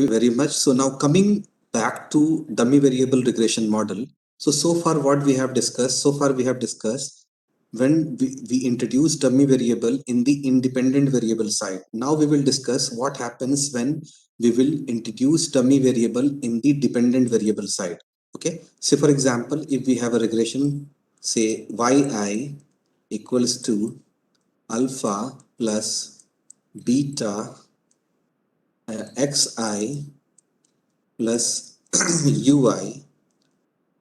very much. So now coming back to dummy variable regression model. So far what we have discussed, when we introduce dummy variable in the independent variable side. Now we will discuss what happens when we will introduce dummy variable in the dependent variable side. Okay. So for example, if we have a regression, say yi equals to alpha plus beta xi plus ui,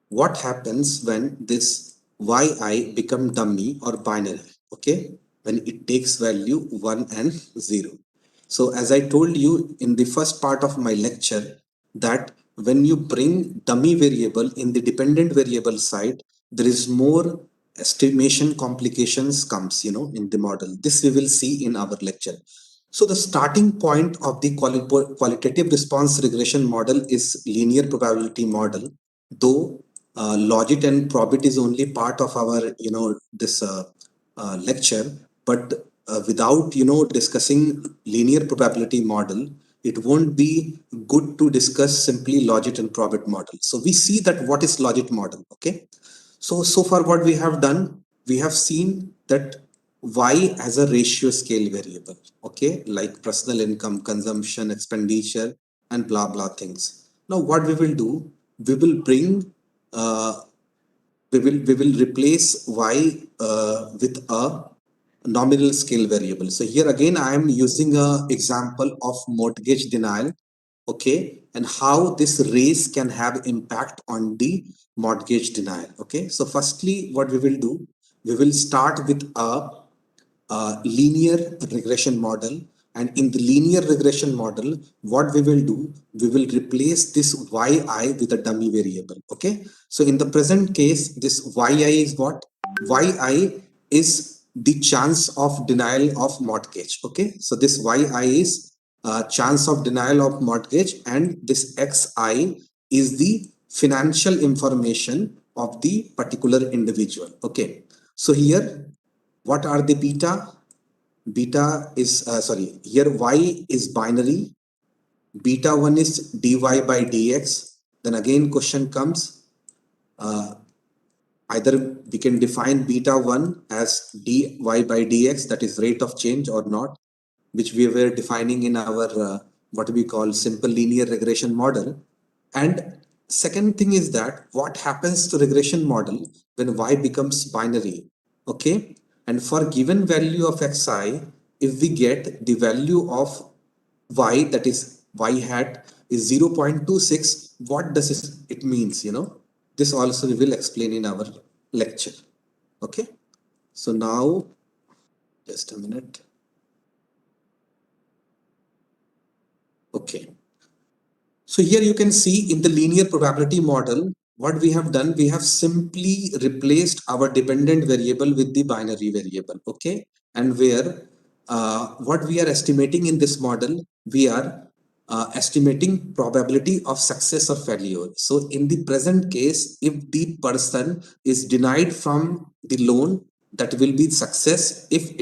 what happens when this yi become dummy or binary, okay, when it takes value 1 and 0. So as I told you in the first part of my lecture, that when you bring dummy variable in the dependent variable side, there is more estimation complications comes, in the model. This we will see in our lecture. So the starting point of the qualitative response regression model is linear probability model, though logit and probit is only part of our this lecture, but without discussing linear probability model, it won't be good to discuss simply logit and probit model. So we see that what is logit model. Okay, so far what we have done, we have seen that y as a ratio scale variable, okay, like personal income, consumption, expenditure, and blah blah things. Now what we will do, we will bring uh, we will replace y with a nominal scale variable. So here again I am using a example of mortgage denial, okay, and how this race can have impact on the mortgage denial. Okay, so firstly what we will do, we will start with a linear regression model, and in the linear regression model what we will do, we will replace this yi with a dummy variable. Okay, so in the present case this yi is what, yi is the chance of denial of mortgage. Okay, so this yi is chance of denial of mortgage, and this xi is the financial information of the particular individual. Okay, so here what are the beta? Beta is sorry, here y is binary, beta 1 is dy by dx. Then again question comes, uh, either we can define beta 1 as dy by dx, that is rate of change, or not, which we were defining in our what we call simple linear regression model. And second thing is that what happens to regression model when y becomes binary. Okay, and for given value of xi, if we get the value of y, that is y hat is 0.26, what does it means, this also we will explain in our lecture. Okay, so now just a minute. Okay, so here you can see in the linear probability model, what we have done, we have simply replaced our dependent variable with the binary variable. Okay, and where what we are estimating in this model, we are estimating probability of success or failure. So in the present case, if the person is denied from the loan, that will be success. If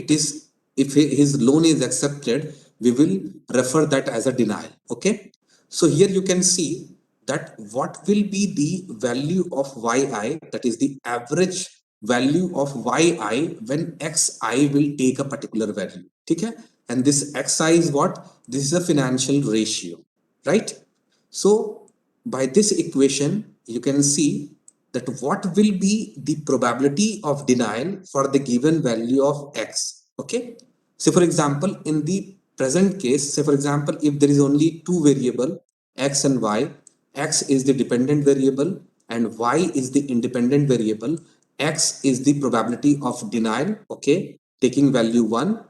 his loan is accepted, we will refer that as a denial. Okay, so here you can see that what will be the value of yi, that is the average value of yi when xi will take a particular value. Okay? And this xi is what? This is a financial ratio, right? So by this equation, you can see that what will be the probability of denial for the given value of x. Okay, so for example, in the present case, say for example, if there is only two variable x and y, x is the dependent variable and y is the independent variable. X is the probability of denial, okay, taking value 1,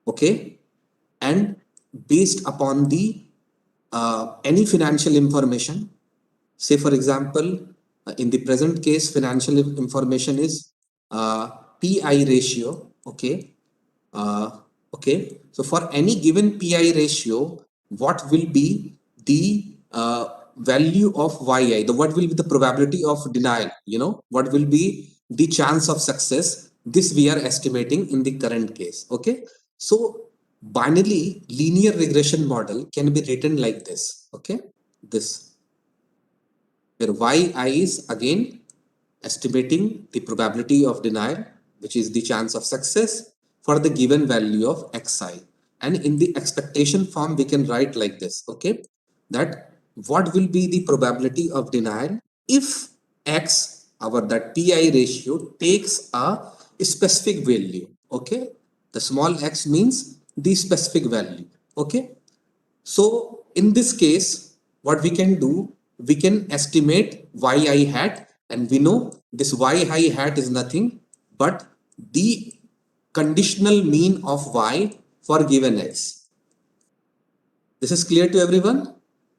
okay, and based upon the any financial information. Say for example, in the present case, financial information is pi ratio. Okay, uh, okay. So for any given pi ratio, what will be the value of yi? The what will be the probability of denial? What will be the chance of success? This we are estimating in the current case. Okay, so binary linear regression model can be written like this, okay? This, where yi is again estimating the probability of denial, which is the chance of success for the given value of xi. And in the expectation form, we can write like this, okay? That what will be the probability of denial if x, our that pi ratio, takes a specific value, okay? The small x means the specific value, okay? So in this case, what we can do, we can estimate yi hat, and we know this yi hat is nothing but the conditional mean of y for given x. This is clear to everyone?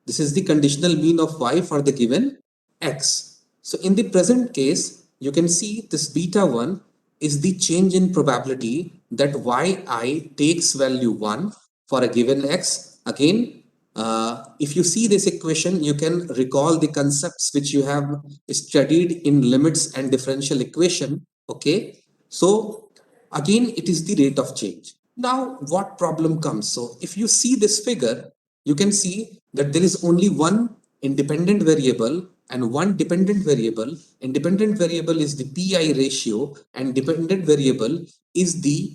This is the conditional mean of y for the given x. So in the present case, you can see this beta 1 is the change in probability that yi takes value 1 for a given x. Again, if you see this equation, you can recall the concepts which you have studied in limits and differential equation. Okay, so again, it is the rate of change. Now, what problem comes? So, if you see this figure, you can see that there is only one independent variable and one dependent variable. Independent variable is the PI ratio, and dependent variable is the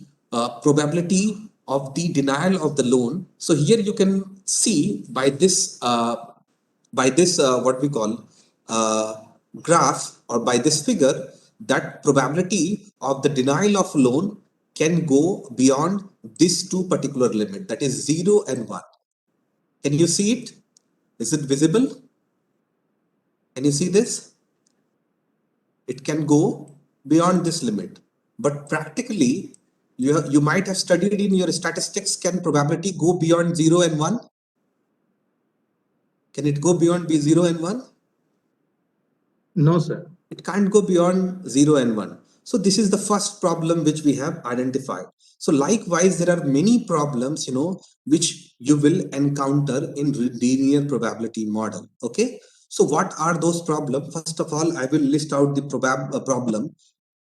probability of the denial of the loan. So, here you can see by this what we call uh, graph, or by this figure, that probability of the denial of loan can go beyond this two particular limit, that is 0 and 1. Can you see it? Is it visible? Can you see this? It can go beyond this limit, but practically you might have studied in your statistics, can probability go beyond 0 and 1? Can it go beyond 0 and 1? No, sir. It can't go beyond 0 and 1. So this is the first problem which we have identified. So likewise, there are many problems, which you will encounter in linear probability model. Okay. So what are those problems? First of all, I will list out the problem.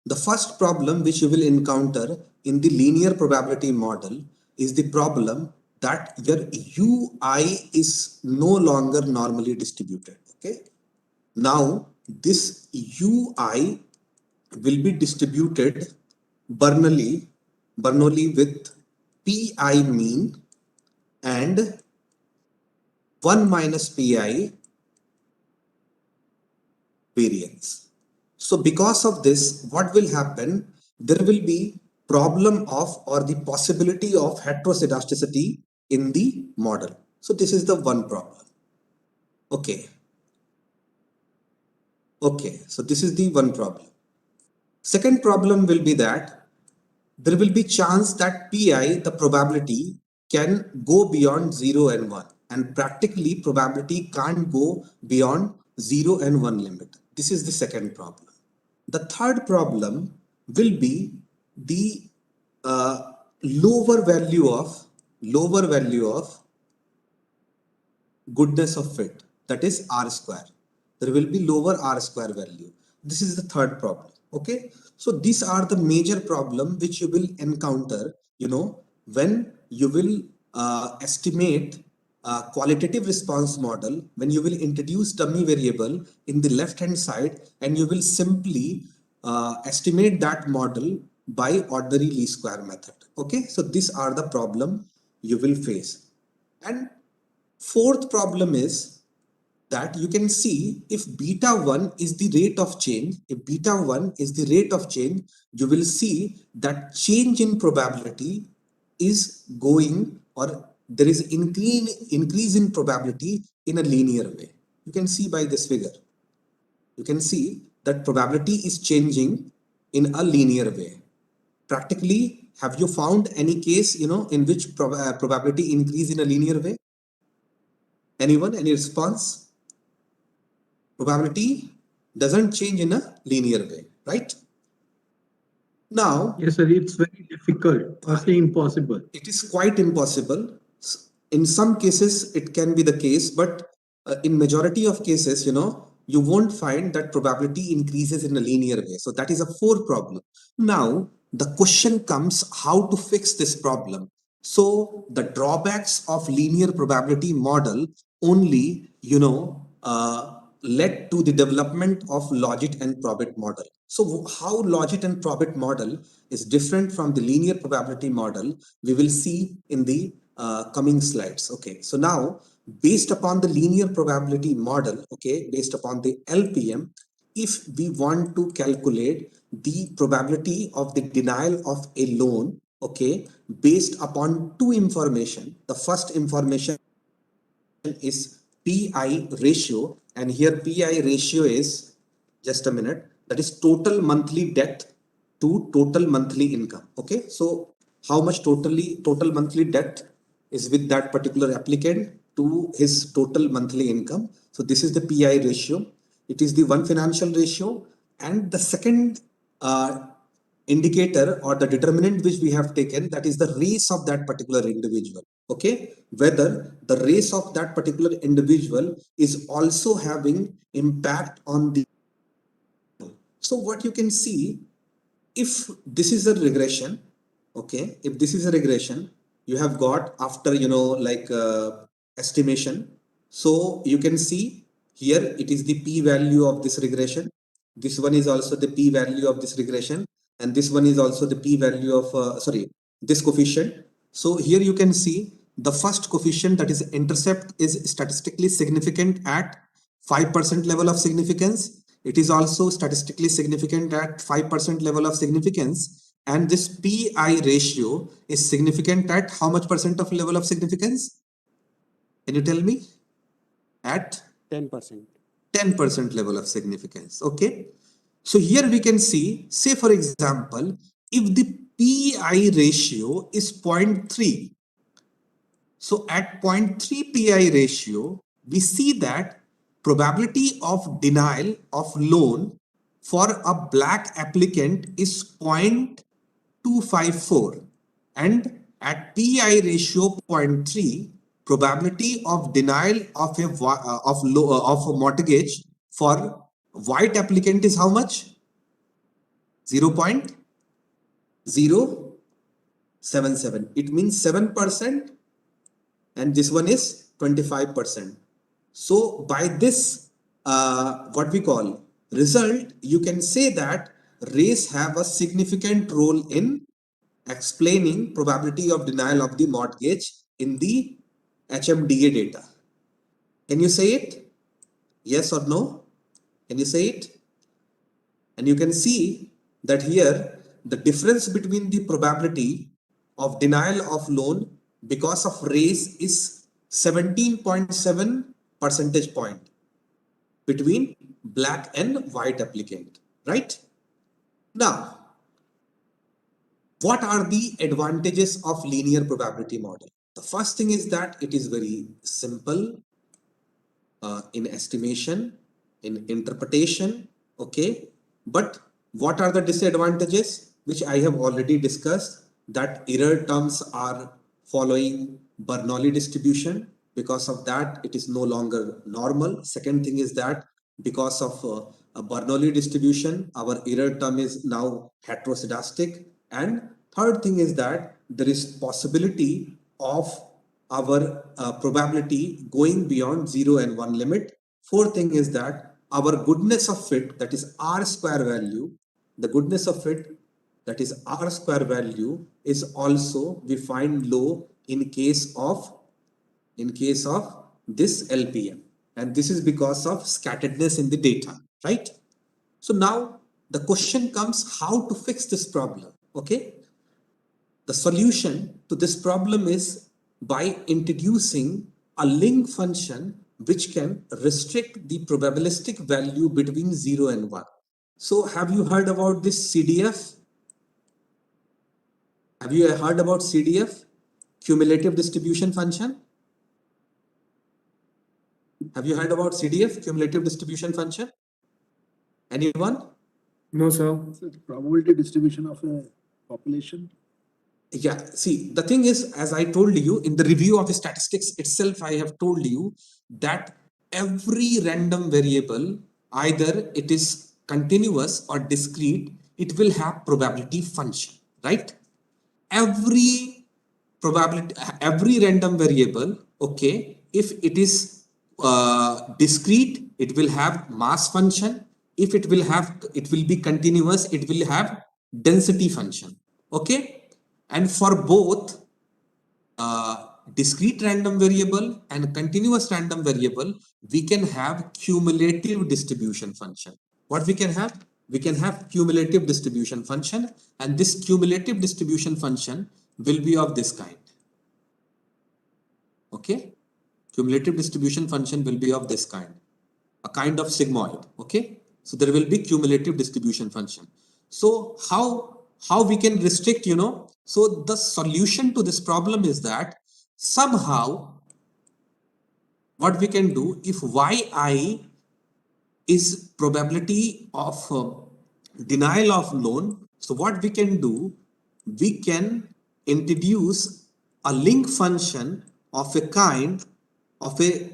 The first problem which you will encounter in the linear probability model is the problem that your UI is no longer normally distributed. Okay. Now, this UI will be distributed Bernoulli with PI mean and 1 minus PI variance. So because of this, what will happen? There will be problem of, or the possibility of, heteroscedasticity in the model. So this is the one problem. Okay. Okay. So this is the one problem. Second problem will be that there will be chance that pi, the probability, can go beyond 0 and 1, and practically probability can't go beyond 0 and 1 limit. This is the second problem. The third problem will be the lower value of goodness of fit, that is r square. There will be lower r square value. This is the third problem. Okay, so these are the major problem which you will encounter, when you will estimate qualitative response model, when you will introduce dummy variable in the left hand side, and you will simply estimate that model by ordinary least square method. Okay, so these are the problem you will face. And fourth problem is that you can see, if beta 1 is the rate of change, you will see that change in probability is going, or there is increase in probability in a linear way. You can see by this figure. You can see that probability is changing in a linear way. Practically, have you found any case, in which probability increase in a linear way? Anyone? Any response? Probability doesn't change in a linear way, right? Now, Yes, sir. It's very difficult or say impossible. it is quite impossible. In some cases, it can be the case, but in majority of cases, you won't find that probability increases in a linear way. So that is a fourth problem. Now, the question comes how to fix this problem. So the drawbacks of linear probability model only, led to the development of logit and probit model. So how logit and probit model is different from the linear probability model, we will see in the coming slides. Okay, so now based upon the linear probability model, okay, based upon the LPM, if we want to calculate the probability of the denial of a loan, okay, based upon two information. The first information is PI ratio, and here PI ratio is, just a minute, that is total monthly debt to total monthly income. Okay, so how much total monthly debt is with that particular applicant to his total monthly income. So this is the PI ratio. It is the one financial ratio, and the second indicator or the determinant which we have taken, that is the race of that particular individual. Okay, whether the race of that particular individual is also having impact on the. So what you can see, if this is a regression, okay, if this is a regression, you have got after, like estimation. So you can see here it is the p value of this regression. This one is also the p value of this regression, and this one is also the p value of sorry, this coefficient. So here you can see the first coefficient, that is intercept, is statistically significant at 5% level of significance. It is also statistically significant at 5% level of significance. And this PI ratio is significant at how much percent of level of significance? Can you tell me? At 10%. 10% level of significance. Okay. So here we can see, say for example, if the PI ratio is 0.3, so at 0.3 PI ratio, we see that probability of denial of loan for a black applicant is 0.254, and at PI ratio 0.3, probability of denial of a mortgage for white applicant is how much? 0.077. It means 7%, and this one is 25%. So by this, what we call result, you can say that race have a significant role in explaining probability of denial of the mortgage in the HMDA data. Can you say it? Yes or no? Can you say it? And you can see that here the difference between the probability of denial of loan because of race is 17.7 percentage point between black and white applicant, right? Now, what are the advantages of linear probability model? The first thing is that it is very simple in estimation, in interpretation, okay? But what are the disadvantages, which I have already discussed, that error terms are following Bernoulli distribution. Because of that, it is no longer normal. Second thing is that because of a Bernoulli distribution, our error term is now heteroscedastic. And third thing is that there is possibility of our probability going beyond 0 and 1 limit. Fourth thing is that our goodness of fit, that is R square value, the goodness of fit, that is R square value, is also we find low in case of this LPM, and this is because of scatteredness in the data, right? So now the question comes, how to fix this problem? Okay, the solution to this problem is by introducing a link function which can restrict the probabilistic value between 0 and 1. So have you heard about this CDF? Have you heard about CDF? Cumulative distribution function? Have you heard about CDF? Cumulative distribution function? Anyone? No, sir. Probability distribution of a population. Yeah, see, the thing is, as I told you in the review of statistics itself, I have told you that every random variable, either it is continuous or discrete, it will have probability function, right? Every probability, every random variable, okay, if it is discrete, it will have mass function. If it will be continuous, it will have density function, okay. And for both discrete random variable and continuous random variable, we can have cumulative distribution function. What we can have? We can have cumulative distribution function, and this cumulative distribution function will be of this kind. Okay, cumulative distribution function will be of this kind, a kind of sigmoid. Okay, so there will be cumulative distribution function. So how we can restrict, you know? So the solution to this problem is that somehow what we can do, if yi is probability of denial of loan, so what we can do, we can introduce a link function of a kind of this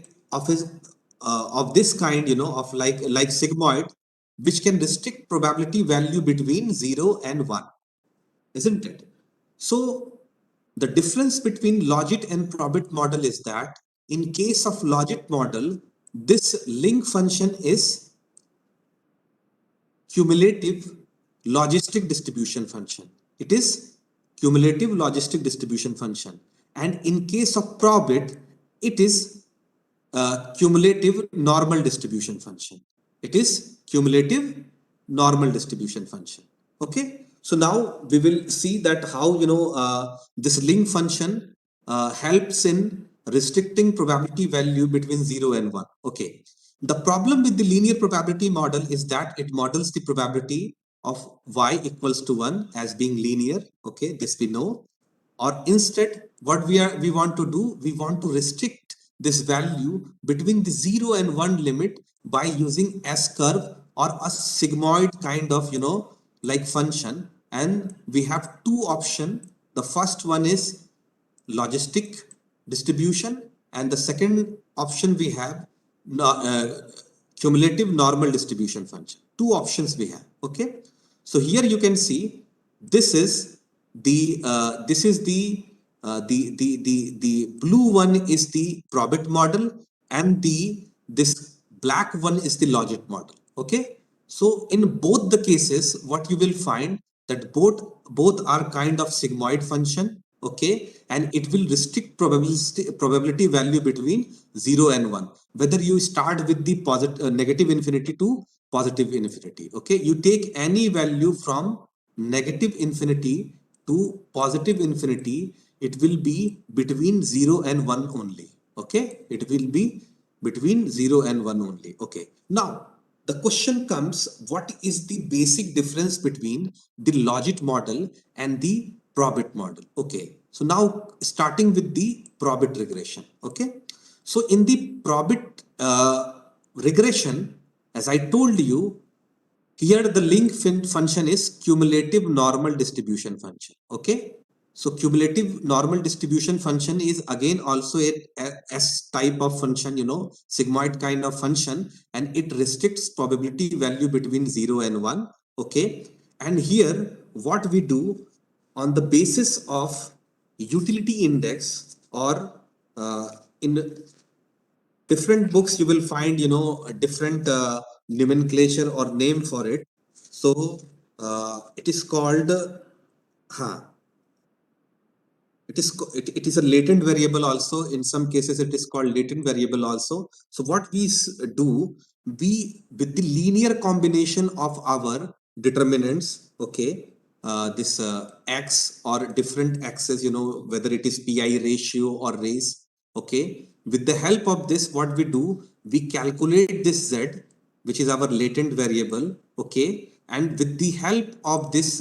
kind, you know, of like sigmoid, which can restrict probability value between 0 and 1, isn't it? So the difference between logit and probit model is that in case of logit model, this link function is cumulative logistic distribution function. It is cumulative logistic distribution function. And in case of probit, it is cumulative normal distribution function. It is cumulative normal distribution function. Okay. So now we will see that how, you know, this link function helps in restricting probability value between 0 and 1. Okay. The problem with the linear probability model is that it models the probability of y equals to 1 as being linear. Okay, this we know. Or instead, what we want to do, we want to restrict this value between the 0 and 1 limit by using S curve or a sigmoid kind of, you know, like function. And we have two options. The first one is logistic distribution, and the second option we have cumulative normal distribution function. Two options we have. Okay, so here you can see this is the the blue one is the probit model, and this black one is the logit model. Okay, so in both the cases, what you will find that both are kind of sigmoid function. Okay, and it will restrict probability value between 0 and 1, whether you start with the positive negative infinity to positive infinity. Okay, you take any value from negative infinity to positive infinity, it will be between 0 and 1 only. Okay, it will be between 0 and 1 only. Okay, now the question comes, what is the basic difference between the logit model and the probit model? Okay, so now starting with the probit regression. Okay, so in the probit regression, as I told you, here the link function is cumulative normal distribution function. Okay, so cumulative normal distribution function is again also a S type of function, you know, sigmoid kind of function, and it restricts probability value between 0 and 1. Okay, and here what we do on the basis of utility index, or in different books you will find, you know, a different nomenclature or name for it. So it is called it is a latent variable also. In some cases it is called latent variable also. So what we do, we with the linear combination of our determinants, okay, this x or different x's, you know, whether it is pi ratio or race. Okay, with the help of this, what we do, we calculate this z, which is our latent variable. Okay, and with the help of this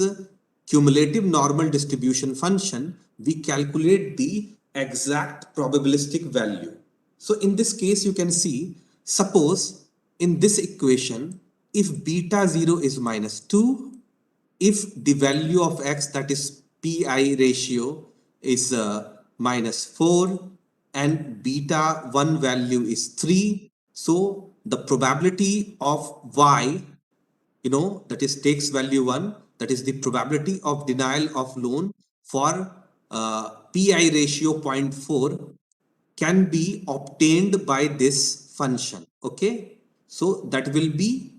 cumulative normal distribution function, we calculate the exact probabilistic value. So in this case, you can see, suppose in this equation, if beta 0 is -2, if the value of x, that is pi ratio, is -4, and beta 1 value is 3, so the probability of y, you know, that is takes value 1, that is the probability of denial of loan for PI ratio 0.4 can be obtained by this function. Okay, so that will be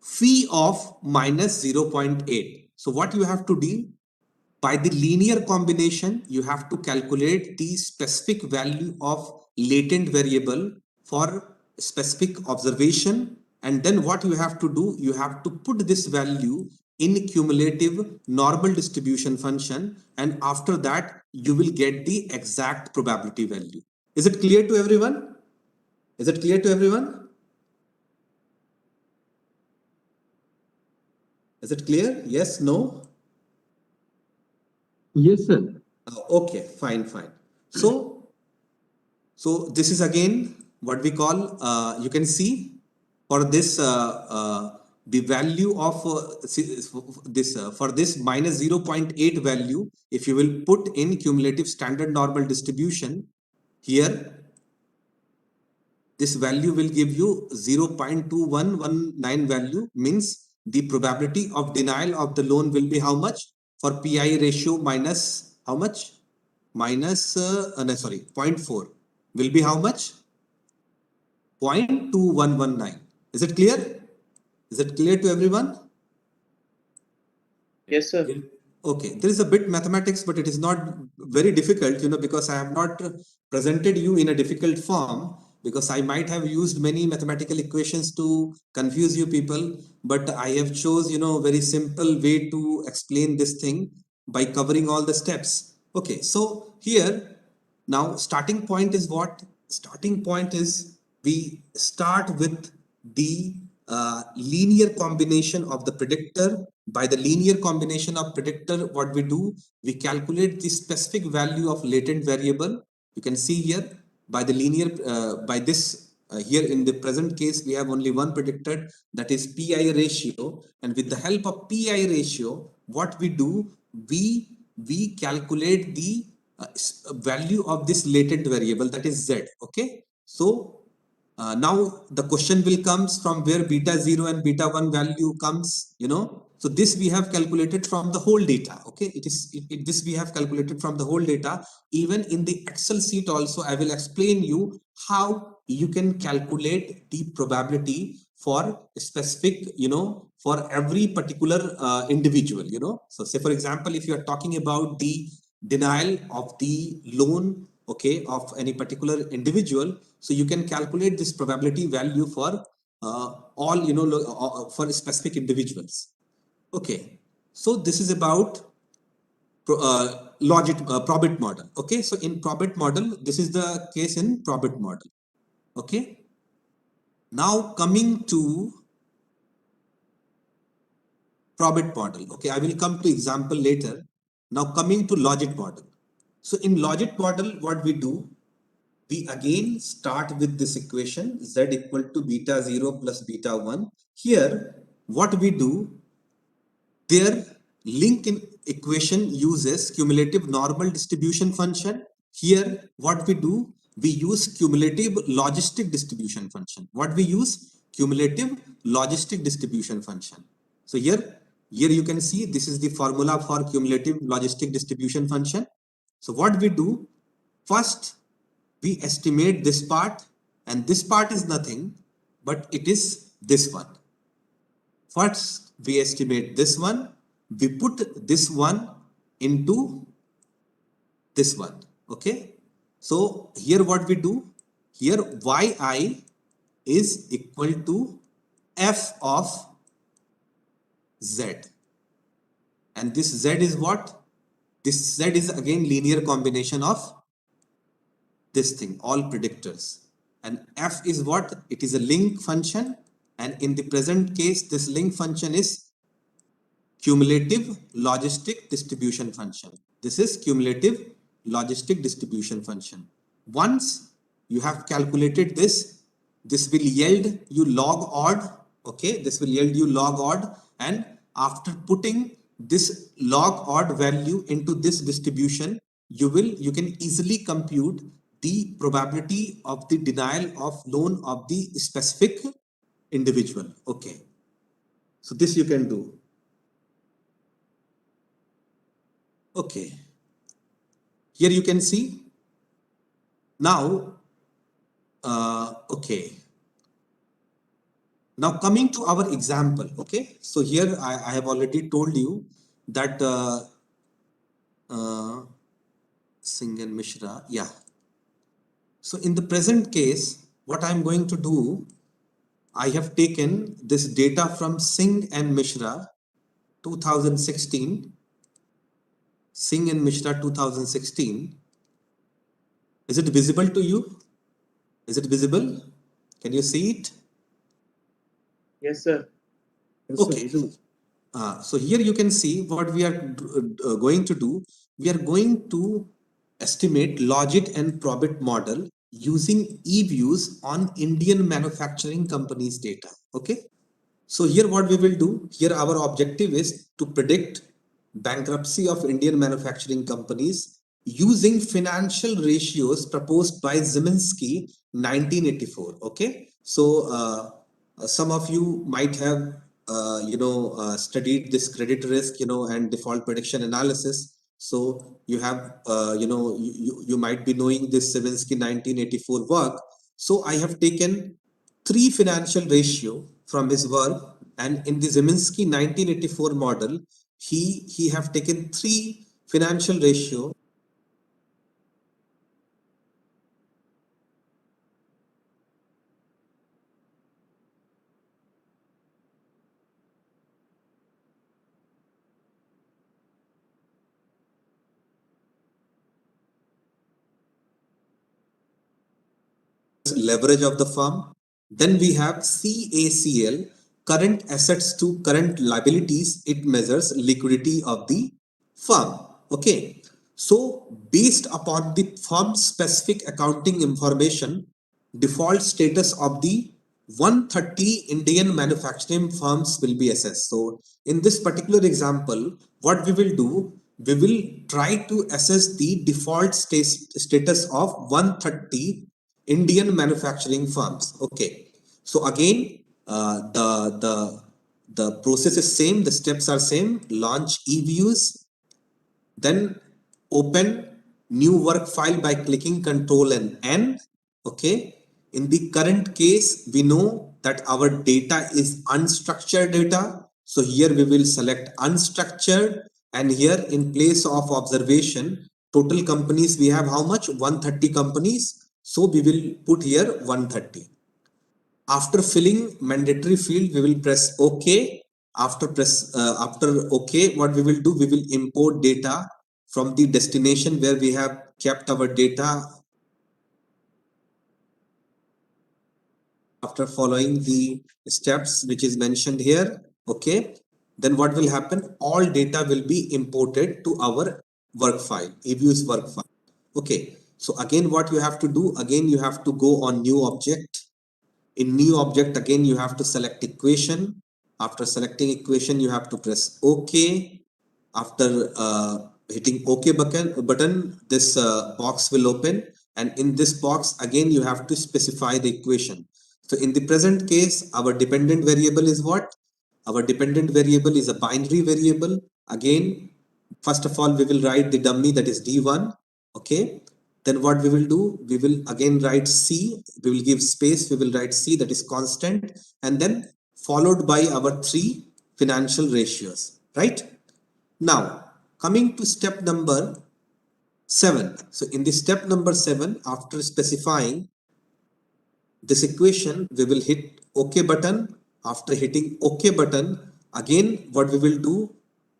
phi of minus 0.8. So what you have to do, by the linear combination, you have to calculate the specific value of latent variable for specific observation. And then what you have to do, you have to put this value in cumulative normal distribution function. And after that, you will get the exact probability value. Is it clear to everyone? Is it clear to everyone? Is it clear? Yes, no? Yes, sir. Okay, fine, fine. So this is again what we call, you can see for this, the value of this, for this minus 0.8 value, if you will put in cumulative standard normal distribution here, this value will give you 0.2119 value, means the probability of denial of the loan will be how much for PI ratio minus how much? Minus, no, sorry, 0.4 will be how much? 0.2119. Is it clear? Is it clear to everyone? Yes, sir. Okay, there is a bit mathematics, but it is not very difficult, because I have not presented you in a difficult form, because I might have used many mathematical equations to confuse you people, but I have chose, very simple way to explain this thing by covering all the steps. Okay, so here, now starting point is what? Starting point is we start with the linear combination of the predictor. By the linear combination of predictor, what we do, we calculate the specific value of latent variable. You can see here by the linear, by this, here in the present case, we have only one predictor, that is PI ratio. And with the help of PI ratio, what we do, we calculate the value of this latent variable, that is Z. Okay. So now the question will comes from where beta 0 and beta 1 value comes, so this we have calculated from the whole data. Okay, this we have calculated from the whole data. Even in the Excel sheet also, I will explain you how you can calculate the probability for specific, for every particular individual, so say for example, if you are talking about the denial of the loan, okay, of any particular individual, so you can calculate this probability value for all, for specific individuals. Okay, so this is about logic, probit model. Okay, so in probit model, this is the case in probit model. Okay, now coming to probit model. Okay, I will come to example later. Now coming to logic model. So in logic model, what we do, we again start with this equation z equal to beta 0 plus beta 1. Here, what we do, their link in equation uses cumulative normal distribution function. Here, what we do, we use cumulative logistic distribution function. What we use? Cumulative logistic distribution function. So here you can see this is the formula for cumulative logistic distribution function. So what we do, first we estimate this part, and this part is nothing but it is this one. First we estimate this one, we put this one into this one. Okay, so here what we do, here yi is equal to f of z, and this z is what? This z is again linear combination of this thing, all predictors. And f is what? It is a link function, and in the present case this link function is cumulative logistic distribution function. This is cumulative logistic distribution function. Once you have calculated this, this will yield you log odd. Okay, this will yield you log odd, and after putting this log odd value into this distribution, you can easily compute the probability of the denial of loan of the specific individual. Okay, so this you can do. Okay, here you can see now, okay. Now coming to our example, okay. So here I have already told you that Singh and Mishra, yeah. So in the present case, what I'm going to do, I have taken this data from Singh and Mishra 2016, Singh and Mishra 2016. Is it visible to you? Is it visible? Can you see it? Yes, sir. Yes, sir, Okay. visible. So here you can see what we are going to do. We are going to estimate logit and probit model using e-views on Indian manufacturing companies data. Okay. So here what we will do, here our objective is to predict bankruptcy of Indian manufacturing companies using financial ratios proposed by Ziminski 1984. Okay. So some of you might have studied this credit risk, and default prediction analysis. So you have, you might be knowing this Ziminski 1984 work. So I have taken three financial ratio from his work, and in the Ziminski 1984 model, he have taken three financial ratio leverage of the firm. Then we have CACL, current assets to current liabilities. It measures liquidity of the firm. Okay. So based upon the firm specific accounting information, default status of the 130 Indian manufacturing firms will be assessed. So in this particular example, what we will do, we will try to assess the default status of 130 Indian manufacturing firms. Okay. So again, the process is same. The steps are same. Launch eViews, then open new work file by clicking Control and N. Okay. In the current case, we know that our data is unstructured data. So here we will select unstructured, and here in place of observation, total companies we have how much? 130 companies. So we will put here 130. After filling mandatory field, we will press OK. After OK, what we will do, we will import data from the destination where we have kept our data. After following the steps which is mentioned here, okay, then what will happen? All data will be imported to our work file, eViews work file. Okay, so again, what you have to do, again, you have to go on new object. In new object, again, you have to select equation. After selecting equation, you have to press OK. After hitting OK button, this box will open. And in this box, again, you have to specify the equation. So in the present case, our dependent variable is what? Our dependent variable is a binary variable. Again, first of all, we will write the dummy, that is D1. Okay. Then what we will do, we will again write C, we will give space, we will write C, that is constant, and then followed by our three financial ratios, right? Now, coming to step number 7. So in the step number 7, after specifying this equation, we will hit OK button. After hitting OK button, again, what we will do,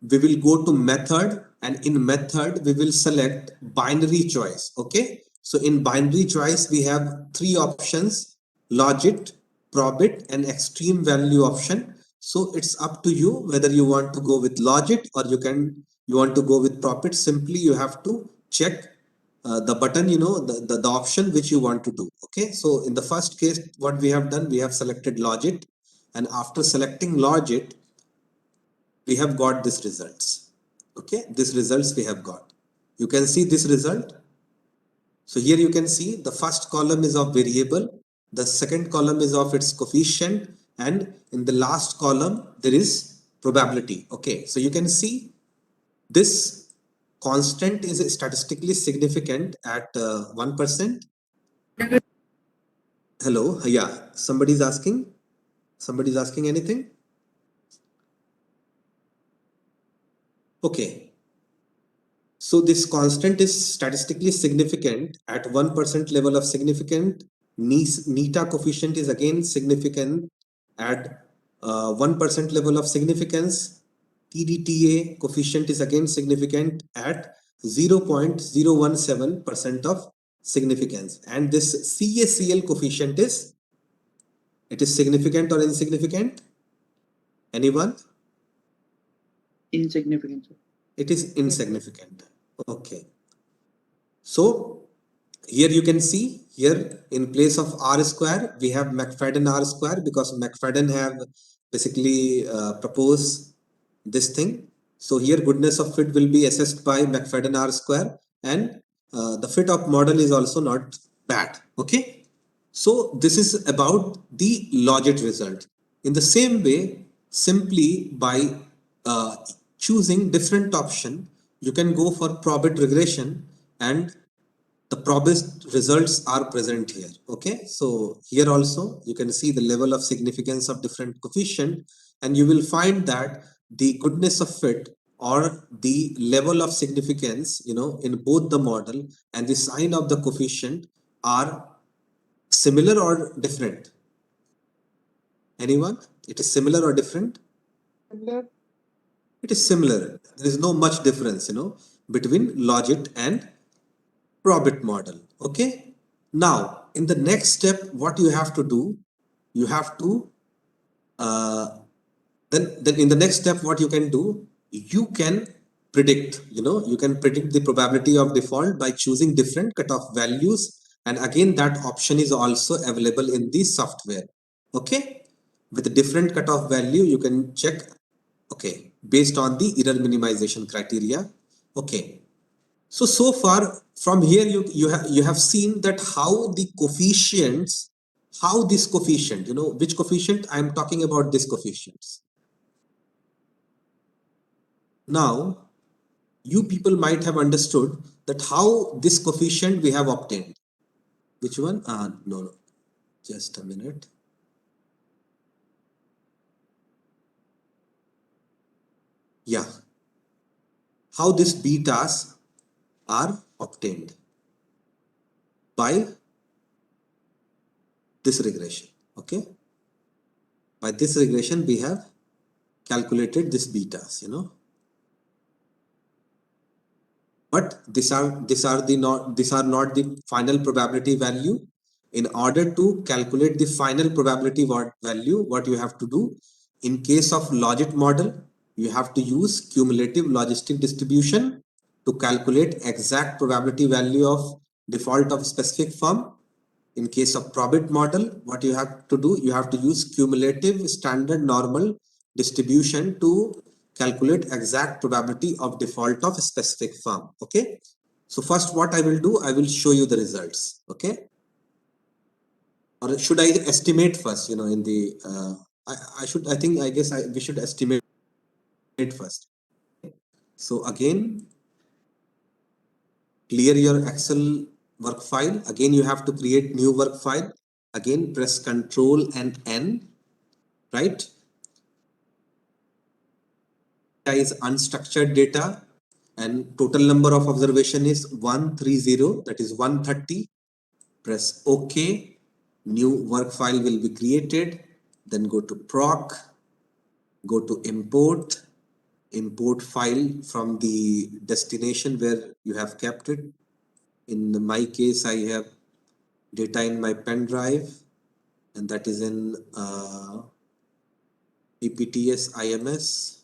we will go to method, and in method, we will select binary choice. Okay. So in binary choice, we have three options: logit, probit, and extreme value option. So it's up to you whether you want to go with logit or you want to go with probit. Simply you have to check the button, the option which you want to do. Okay. So in the first case, what we have done, we have selected logit, and after selecting logit, we have got this results. Okay. This results we have got. You can see this result. So here you can see the first column is of variable, the second column is of its coefficient, and in the last column there is probability. Okay. So you can see this constant is statistically significant at 1%. Hello, yeah, somebody's asking anything? Okay. So this constant is statistically significant at 1% level of significant. Neta coefficient is again significant at 1% level of significance. TDTA coefficient is again significant at 0.017% of significance. And this CACL coefficient is, it is significant or insignificant? Anyone? Insignificant, sir. It is insignificant. Okay. So here you can see, here in place of R square, we have McFadden R square, because McFadden have basically proposed this thing. So here goodness of fit will be assessed by McFadden R square, and the fit of model is also not bad. Okay. So this is about the logit result. In the same way, simply by choosing different option, you can go for probit regression, and the probit results are present here. Okay, so here also you can see the level of significance of different coefficient, and you will find that the goodness of fit or the level of significance, in both the model and the sign of the coefficient are similar or different? Anyone? It is similar or different? Similar. It is similar. There is no much difference, between logit and probit model. Okay. Now, in the next step, what you have to do, you have to then in the next step, what you can do, you can predict. You can predict the probability of default by choosing different cutoff values, and again that option is also available in the software. Okay, with a different cutoff value, you can check. Okay, based on the error minimization criteria. Okay, so far from here you have seen that how the coefficients, how this coefficient, which coefficient I am talking about, this coefficients. Now you people might have understood that how this coefficient we have obtained. Which one? No, just a minute. Yeah, how these betas are obtained by this regression. Okay, by this regression we have calculated this betas, but these are not the final probability value. In order to calculate the final probability value, what you have to do, in case of logit model, you have to use cumulative logistic distribution to calculate exact probability value of default of specific firm. In case of probit model, what you have to do, you have to use cumulative standard normal distribution to calculate exact probability of default of a specific firm. Okay, so first what I will do, I will show you the results. Okay, or should I estimate first? In the I guess we should estimate first. So again, clear your Excel work file. Again, you have to create new work file. Again, press Control and N, right? Is unstructured data, and total number of observation is 130, that is 130. Press OK. New work file will be created. Then go to proc, go to import file from the destination where you have kept it. In my case, I have data in my pen drive, and that is in PPTS IMS.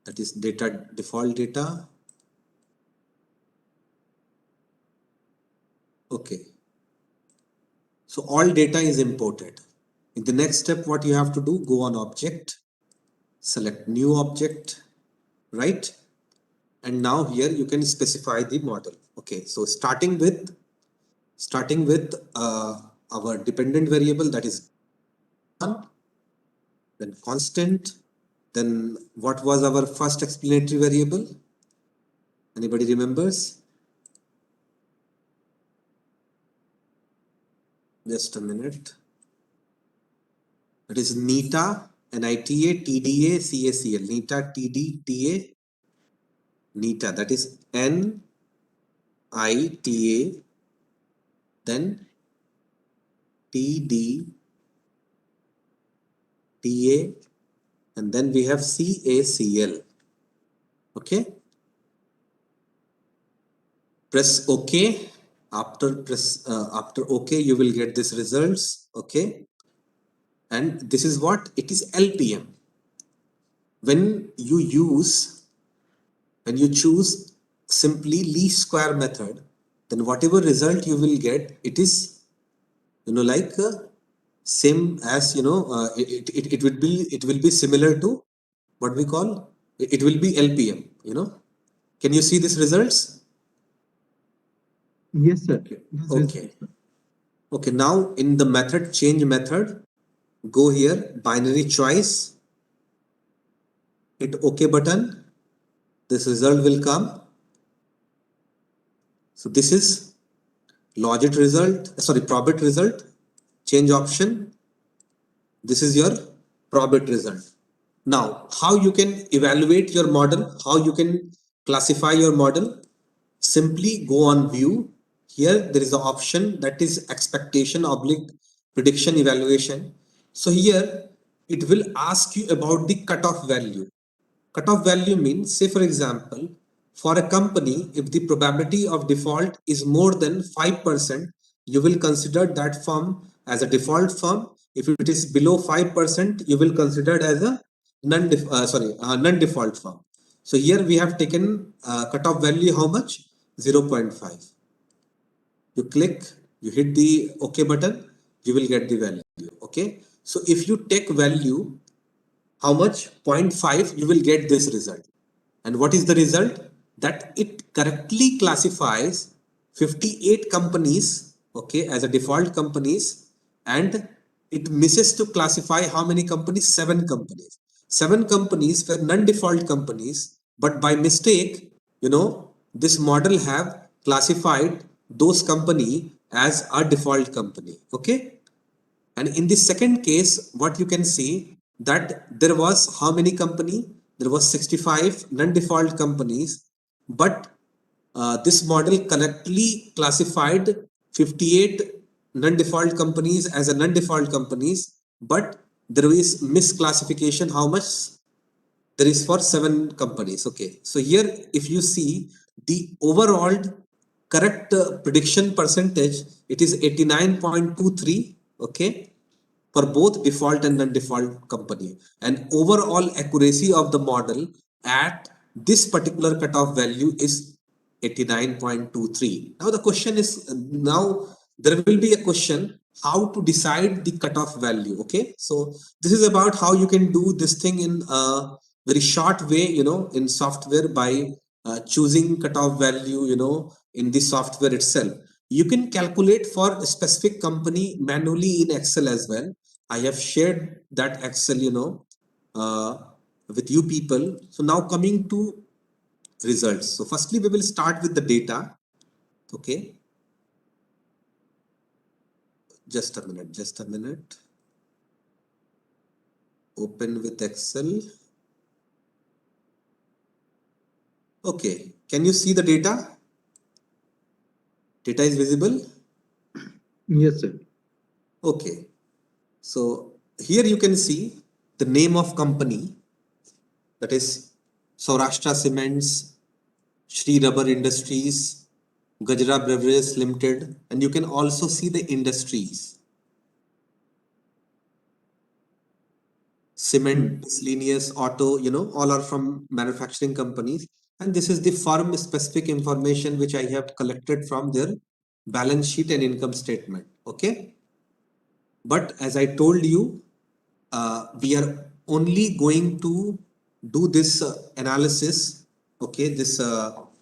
That is data, default data. Okay. So all data is imported. In the next step, what you have to do, go on object, select new object, right? And now here you can specify the model. Okay. So starting with our dependent variable, that is one, then constant, then what was our first explanatory variable? Anybody remembers? Just a minute. It is NITA, NITA, TDA, CACL. NITA, TD, TA, NITA. That is NITA, then TD, TA, and then we have CACL. Okay. Press OK. After OK, you will get this results. Okay. And this is what it is, LPM. When you choose simply least square method, then whatever result you will get, it is, like same as, it will be similar to what we call, it will be LPM, Can you see these results? Yes, sir. Yes, yes, Okay. sir. Okay, now in the method change method, go here, binary choice, hit OK button. This result will come. So this is logit result, sorry, probit result, change option. This is your probit result. Now, how you can evaluate your model, how you can classify your model? Simply go on view. Here there is an option that is expectation oblique prediction evaluation. So here it will ask you about the cutoff value. Cutoff value means, say for example, for a company, if the probability of default is more than 5%, you will consider that firm as a default firm. If it is below 5%, you will consider it as a non-default firm. So here we have taken cutoff value how much? 0.5. You click, you hit the OK button, you will get the value. Okay. So if you take value, how much? 0.5, you will get this result. And what is the result? That it correctly classifies 58 companies, okay, as a default companies, and it misses to classify how many companies? 7 companies. 7 companies were non-default companies, but by mistake, this model have classified those company as a default company. Okay. And in the second case, what you can see that there was how many company? There was 65 non-default companies, but this model correctly classified 58 non-default companies as a non-default companies, but there is misclassification. How much? There is for 7 companies. Okay. So here, if you see the overall correct prediction percentage, it is 89.23. Okay, for both default and non-default company, and overall accuracy of the model at this particular cutoff value is 89.23. Now the question is, now there will be a question how to decide the cutoff value. Okay, so this is about how you can do this thing in a very short way, in software by choosing cutoff value, in the software itself. You can calculate for a specific company manually in Excel as well. I have shared that Excel, with you people. So now coming to results. So firstly, we will start with the data. Okay. Just a minute. Open with Excel. Okay. Can you see the data? Data is visible? Yes, sir. Okay. So here you can see the name of company, that is Saurashtra Cements, Shri Rubber Industries, Gajra Beverages Limited, and you can also see the industries. Cement, miscellaneous, auto, all are from manufacturing companies. And this is the firm specific information which I have collected from their balance sheet and income statement. Okay. But as I told you, we are only going to do this analysis, okay, this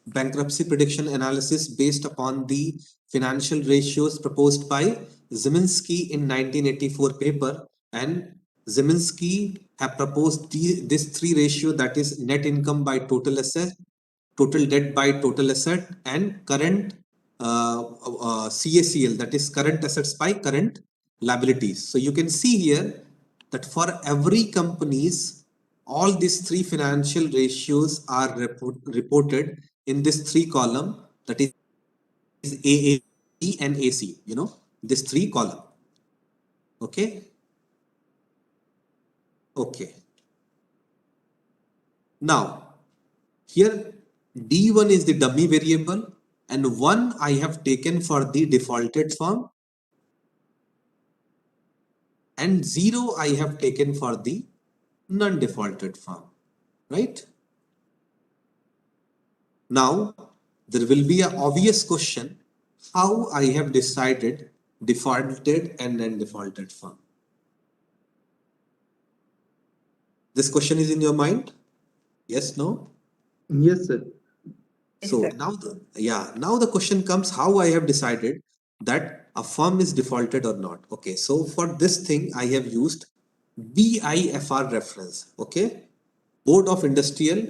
bankruptcy prediction analysis based upon the financial ratios proposed by Ziminski in 1984 paper. And Ziminski have proposed this 3 ratio, that is net income by total asset, total debt by total asset, and current CACL, that is current assets by current liabilities. So you can see here that for every companies, all these three financial ratios are reported in this three column, that is AA, B and AC, this three column. Okay. Okay. Now, here D1 is the dummy variable and 1 I have taken for the defaulted firm and 0 I have taken for the non-defaulted firm, right? Now, there will be an obvious question, how I have decided defaulted and non-defaulted firm. This question is in your mind? Yes, no? Yes, sir. So now the question comes, how I have decided that a firm is defaulted or not. Okay, so for this thing I have used BIFR reference. Okay, Board of Industrial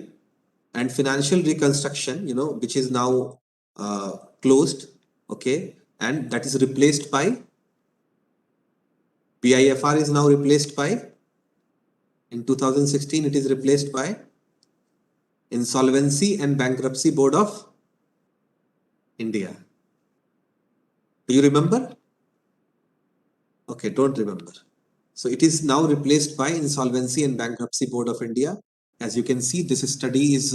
and Financial Reconstruction, which is now closed. Okay, and that is replaced by BIFR is now replaced by, in 2016 it is replaced by Insolvency and Bankruptcy Board of India. Do you remember? Okay, don't remember. So it is now replaced by Insolvency and Bankruptcy Board of India. As you can see, this study is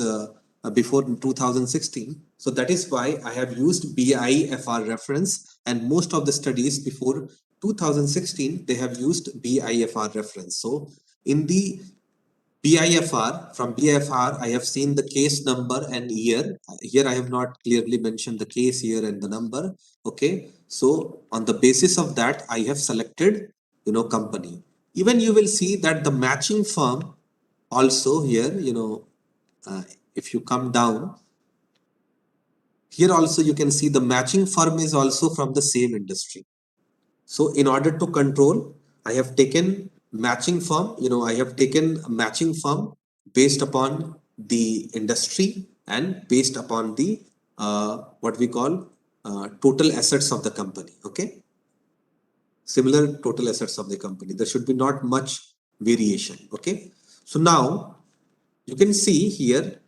before 2016. So that is why I have used BIFR reference, and most of the studies before 2016, they have used BIFR reference. So in the BIFR, from BIFR, I have seen the case number and year. Here I have not clearly mentioned the case year and the number. Okay, so on the basis of that, I have selected, company. Even you will see that the matching firm also here, if you come down, here also you can see the matching firm is also from the same industry. So in order to control, I have taken matching firm, I have taken a matching firm based upon the industry and based upon the what we call total assets of the company. Okay. Similar total assets of the company. There should be not much variation. Okay. So now you can see here,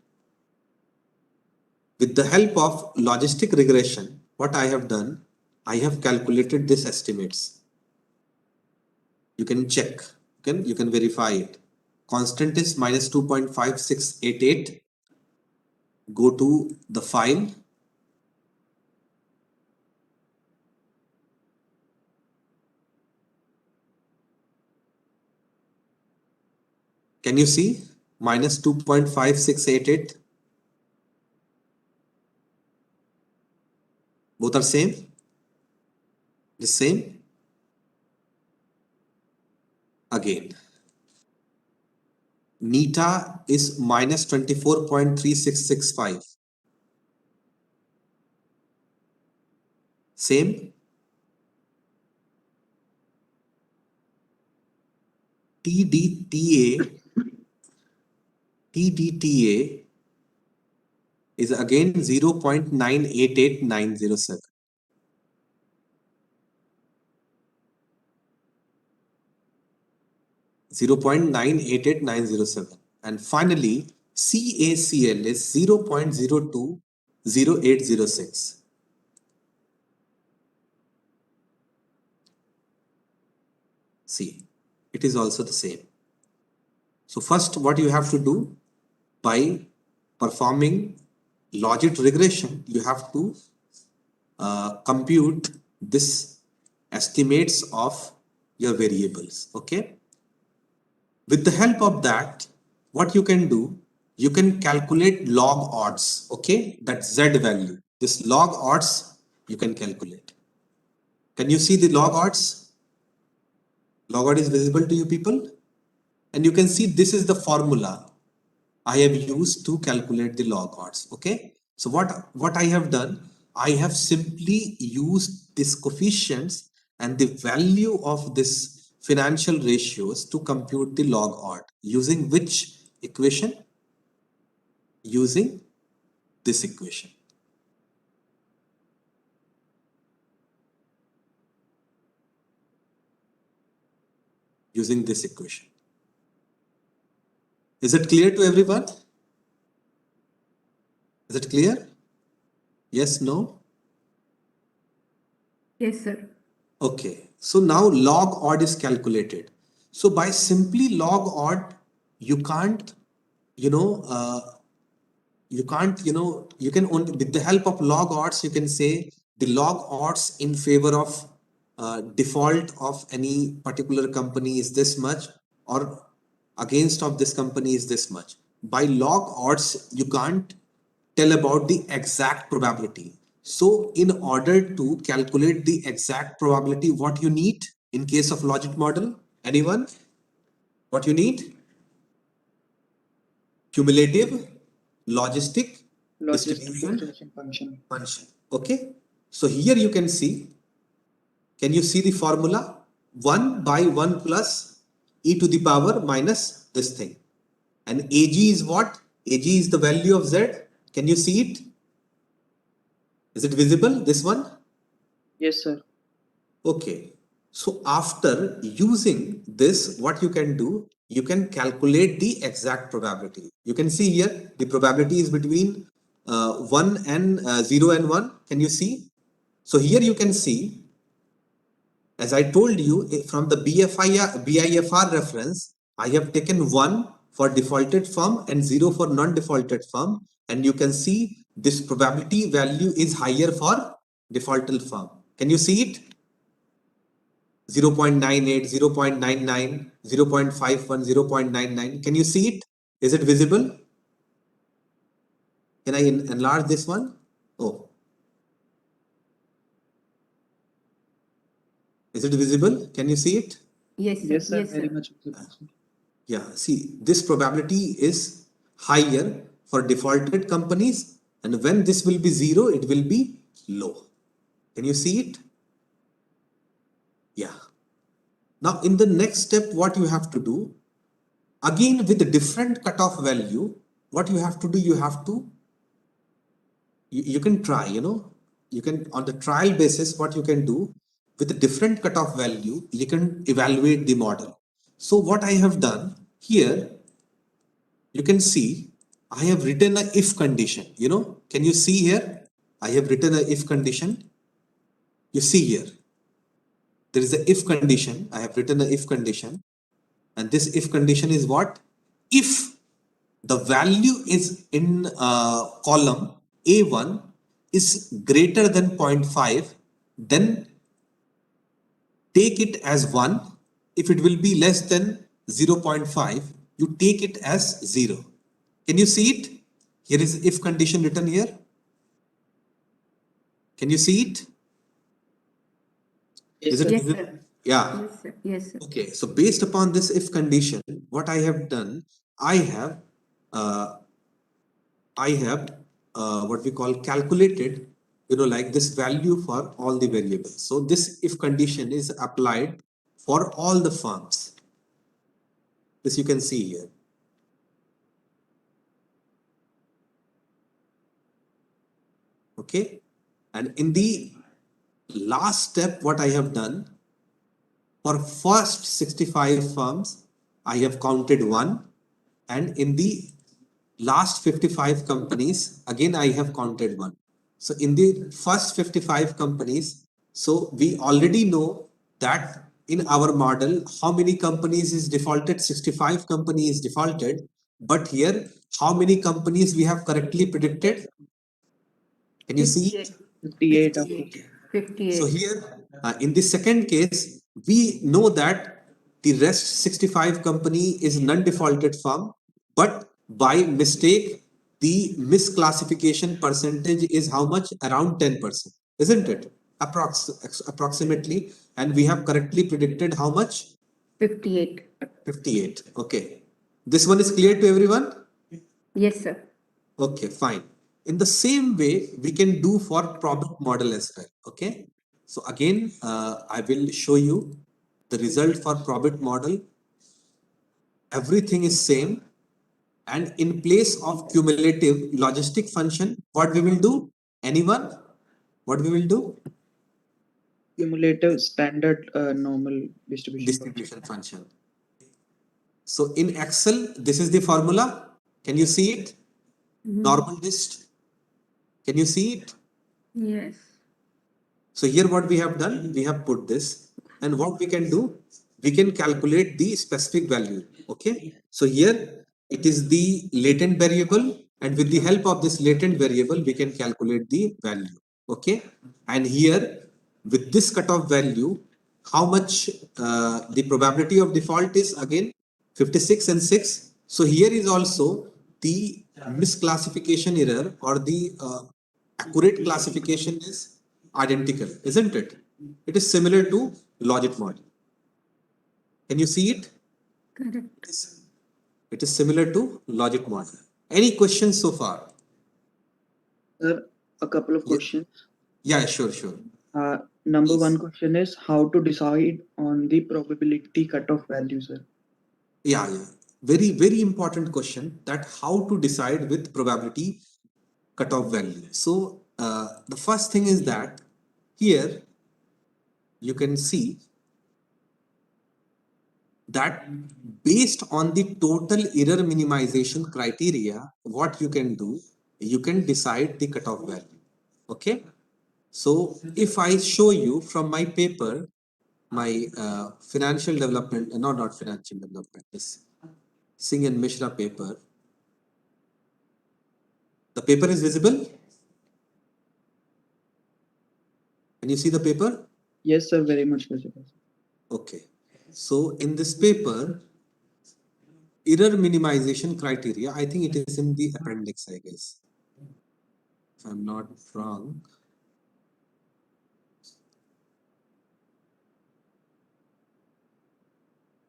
with the help of logistic regression, what I have done, I have calculated these estimates. You can check, you can verify it. Constant is minus 2.5688. Go to the file. Can you see minus 2.5688? Both are same? The same? Again. Nita is minus 24.3665. Same? TDTA is again 0.988907. $0.988907, and finally CACL is 0.020806. See, it is also the same. So first, what you have to do, by performing logic regression, you have to compute this estimates of your variables. Okay. With the help of that, what you can do, you can calculate log odds. Okay, that Z value, this log odds you can calculate. Can you see the log odds? Log odd is visible to you people, and you can see this is the formula I have used to calculate the log odds. Okay, so what I have done, I have simply used these coefficients and the value of this financial ratios to compute the log odd using which equation? Using this equation. Using this equation. Is it clear to everyone? Is it clear? Yes, no? Yes, sir. Okay, so now log odd is calculated. So by simply log odd, you can't, you can only, with the help of log odds, you can say the log odds in favor of default of any particular company is this much, or against of this company is this much. By log odds, you can't tell about the exact probability. So in order to calculate the exact probability, what you need in case of logic model, anyone? What you need? Cumulative logistic distribution function. function. Okay. So here you can see, can you see the formula? 1 by 1 plus e to the power minus this thing. And AG is what? AG is the value of Z. Can you see it? Is it visible, this one? Yes, sir. Okay. So after using this, what you can do, you can calculate the exact probability. You can see here, the probability is between 1 and 0 and 1. Can you see? So here you can see, as I told you, from the BIFR reference, I have taken 1 for defaulted firm and 0 for non-defaulted firm. And you can see this probability value is higher for defaulted firm. Can you see it? 0.98, 0.99, 0.51, 0.99. Can you see it? Is it visible? Can I enlarge this one? Oh. Is it visible? Can you see it? Yes, sir. Yes, sir. Yes, Very sir. much. visible, sir. Yeah, see, this probability is higher for defaulted companies, and when this will be 0, it will be low. Can you see it? Yeah. Now, in the next step, what you have to do, again with a different cutoff value, what you have to do, you can try, you can, on the trial basis, what you can do, with a different cutoff value, you can evaluate the model. So what I have done here, you can see I have written a if condition, can you see here? I have written a if condition. You see here, there is a if condition. I have written a if condition. And this if condition is what? If the value is in column A1 is greater than 0.5, then take it as 1. If it will be less than 0.5, you take it as 0. Can you see it? Here is if condition written here. Can you see it? Is it Yes, visible? sir. Yeah. Yes, sir. Yes, sir. Okay. So based upon this if condition, what I have done, I have what we call calculated, like this value for all the variables. So this if condition is applied for all the firms. This you can see here. Okay. And in the last step, what I have done, for first 65 firms, I have counted 1. And in the last 55 companies, again, I have counted 1. So in the first 55 companies, so we already know that in our model, how many companies is defaulted? 65 companies defaulted. But here, how many companies we have correctly predicted? Can you see? 58. 58 of it. 58. So here, in the second case, we know that the rest 65 company is non-defaulted firm, but by mistake, the misclassification percentage is how much? Around 10%, isn't it? Approximately. And we have correctly predicted how much? 58. 58. Okay. This one is clear to everyone? Yes, sir. Okay, fine. In the same way, we can do for probit model as well. Okay. So again, I will show you the result for probit model. Everything is same. And in place of cumulative logistic function, what we will do? Anyone? What we will do? Cumulative standard normal distribution. Distribution function. So in Excel, this is the formula. Can you see it? Normal dist. Can you see it? Yes. So here what we have done, we have put this, and what we can do, we can calculate the specific value. Okay. So here it is the latent variable, and with the help of this latent variable, we can calculate the value. Okay. And here with this cutoff value, how much the probability of default is again 56 and 6. So here is also the misclassification error or the accurate classification is identical, isn't it? It is similar to logit model. Can you see it? Correct. It is similar to logit model. Any questions so far? Sir, a couple of questions. Yeah, sure. Number one question is how to decide on the probability cutoff value, sir. Yeah. Very, very important question, that how to decide with probability cutoff value. So the first thing is that here you can see that based on the total error minimization criteria, what you can do, you can decide the cutoff value. Okay. So if I show you from my paper, my financial development, not financial development, this Singh and Mishra paper. The paper is visible. Can you see the paper? Yes, sir, very much visible. Okay. So in this paper, error minimization criteria, I think it is in the appendix, I guess. If I'm not wrong.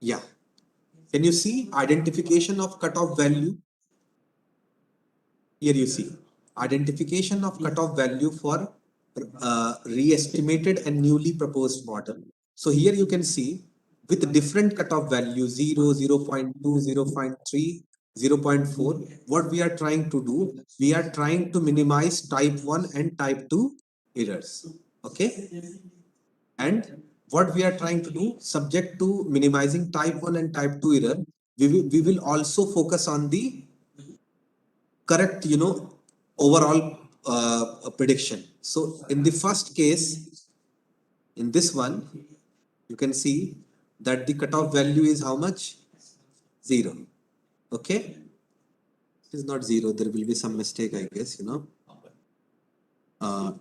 Yeah. Can you see identification of cutoff value? Here you see identification of cutoff value for re-estimated and newly proposed model. So here you can see with different cutoff value 0, 0.2, 0.3, 0.4, what we are trying to do, we are trying to minimize type 1 and type 2 errors. Okay. And what we are trying to do, subject to minimizing type 1 and type 2 error, we will also focus on the correct, overall prediction. So in the first case, in this one, you can see that the cutoff value is how much? 0. Okay. It is not 0. There will be some mistake, I guess, it will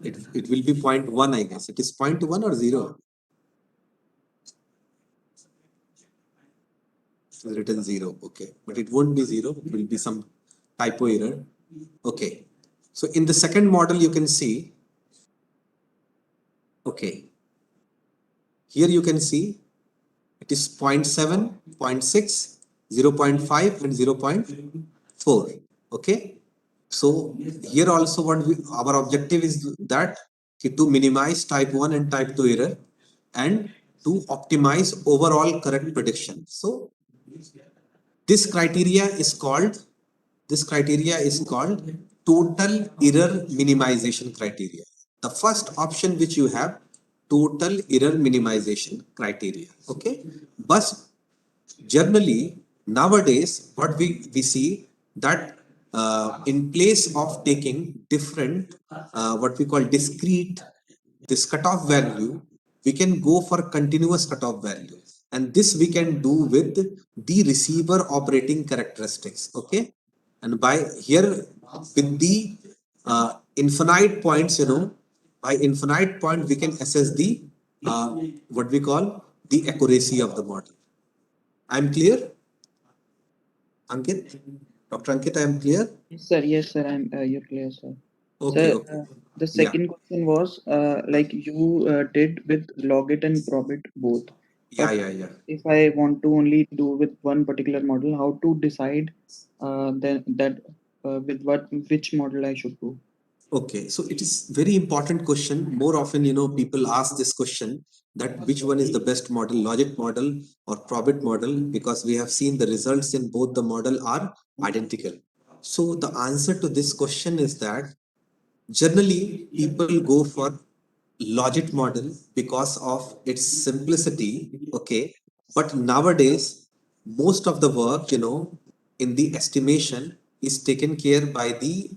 be 0.1, I guess. It is 0.1 or 0. It is written 0. Okay. But it won't be 0. It will be some typo error. Okay. So in the second model, you can see, okay, here you can see it is 0.7, 0.6, 0.5 and 0.4. Okay. So here also our objective is that to minimize type 1 and type 2 error and to optimize overall correct prediction. So this criteria is called total error minimization criteria. The first option which you have, total error minimization criteria. Okay. But generally nowadays what we see that in place of taking different what we call discrete this cutoff value, we can go for continuous cutoff value, and this we can do with the receiver operating characteristics. Okay. And by here with the infinite points, by infinite point we can assess the what we call the accuracy of the model. I'm clear, Ankit? Dr. Ankit, I am clear? Yes, sir, you're clear, sir. Okay, Sir, okay. the Yeah. second question was like you did with logit and probit both. Yeah, But yeah. if I want to only do with one particular model, how to decide then that with which model I should go? Okay, so it is very important question. More often, people ask this question that which one is the best model, logic model or probit model, because we have seen the results in both the model are identical. So the answer to this question is that generally people go for logic model because of its simplicity, okay? But nowadays, most of the work, in the estimation is taken care by the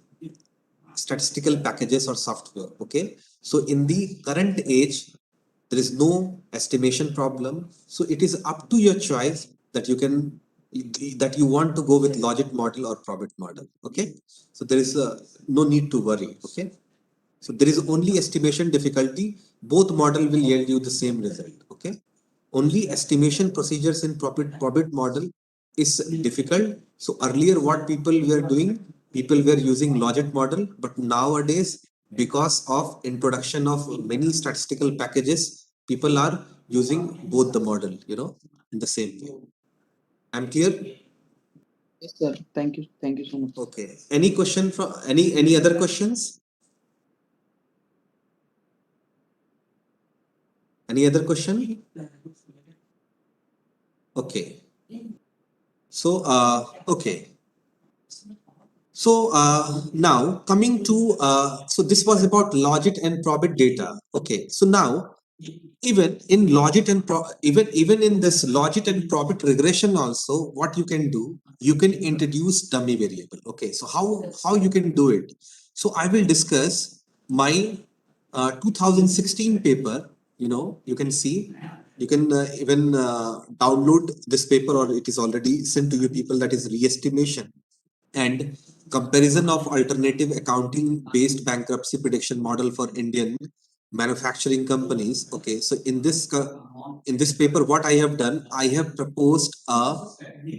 statistical packages or software, okay? So in the current age, there is no estimation problem. So it is up to your choice that that you want to go with logic model or probit model, okay? So there is no need to worry, okay? So there is only estimation difficulty. Both model will yield you the same result, okay? Only estimation procedures in probit model is difficult. So earlier what people were doing, people were using logic model, but nowadays because of introduction of many statistical packages, people are using both the model, in the same way. I'm clear? Yes, sir. Thank you. Thank you so much. Okay. Any question from any other questions? Any other question? Okay. So, okay. So now coming to, so this was about logit and probit data. Okay. So now even in logit and even in this logit and probit regression also, what you can do, you can introduce dummy variable. Okay. So how you can do it? So I will discuss my 2016 paper. You can see, you can even download this paper, or it is already sent to you people, that is re-estimation and comparison of alternative accounting based bankruptcy prediction model for Indian manufacturing companies. Okay, so in this paper, what I have done, I have proposed a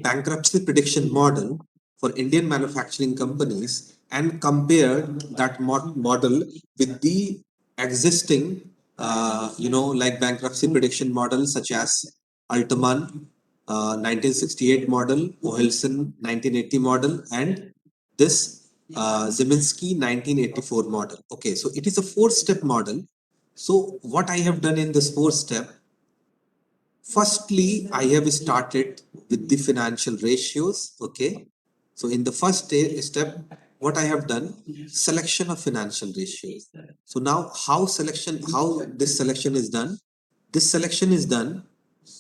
bankruptcy prediction model for Indian manufacturing companies and compared that model with the existing, like bankruptcy prediction models such as Altman 1968 model, Ohelson 1980 model, and this Zeminski 1984 model. Okay, so it is a four-step model. So what I have done in this four-step, firstly, I have started with the financial ratios. Okay, so in the first step, what I have done, selection of financial ratios. So now how this selection is done? This selection is done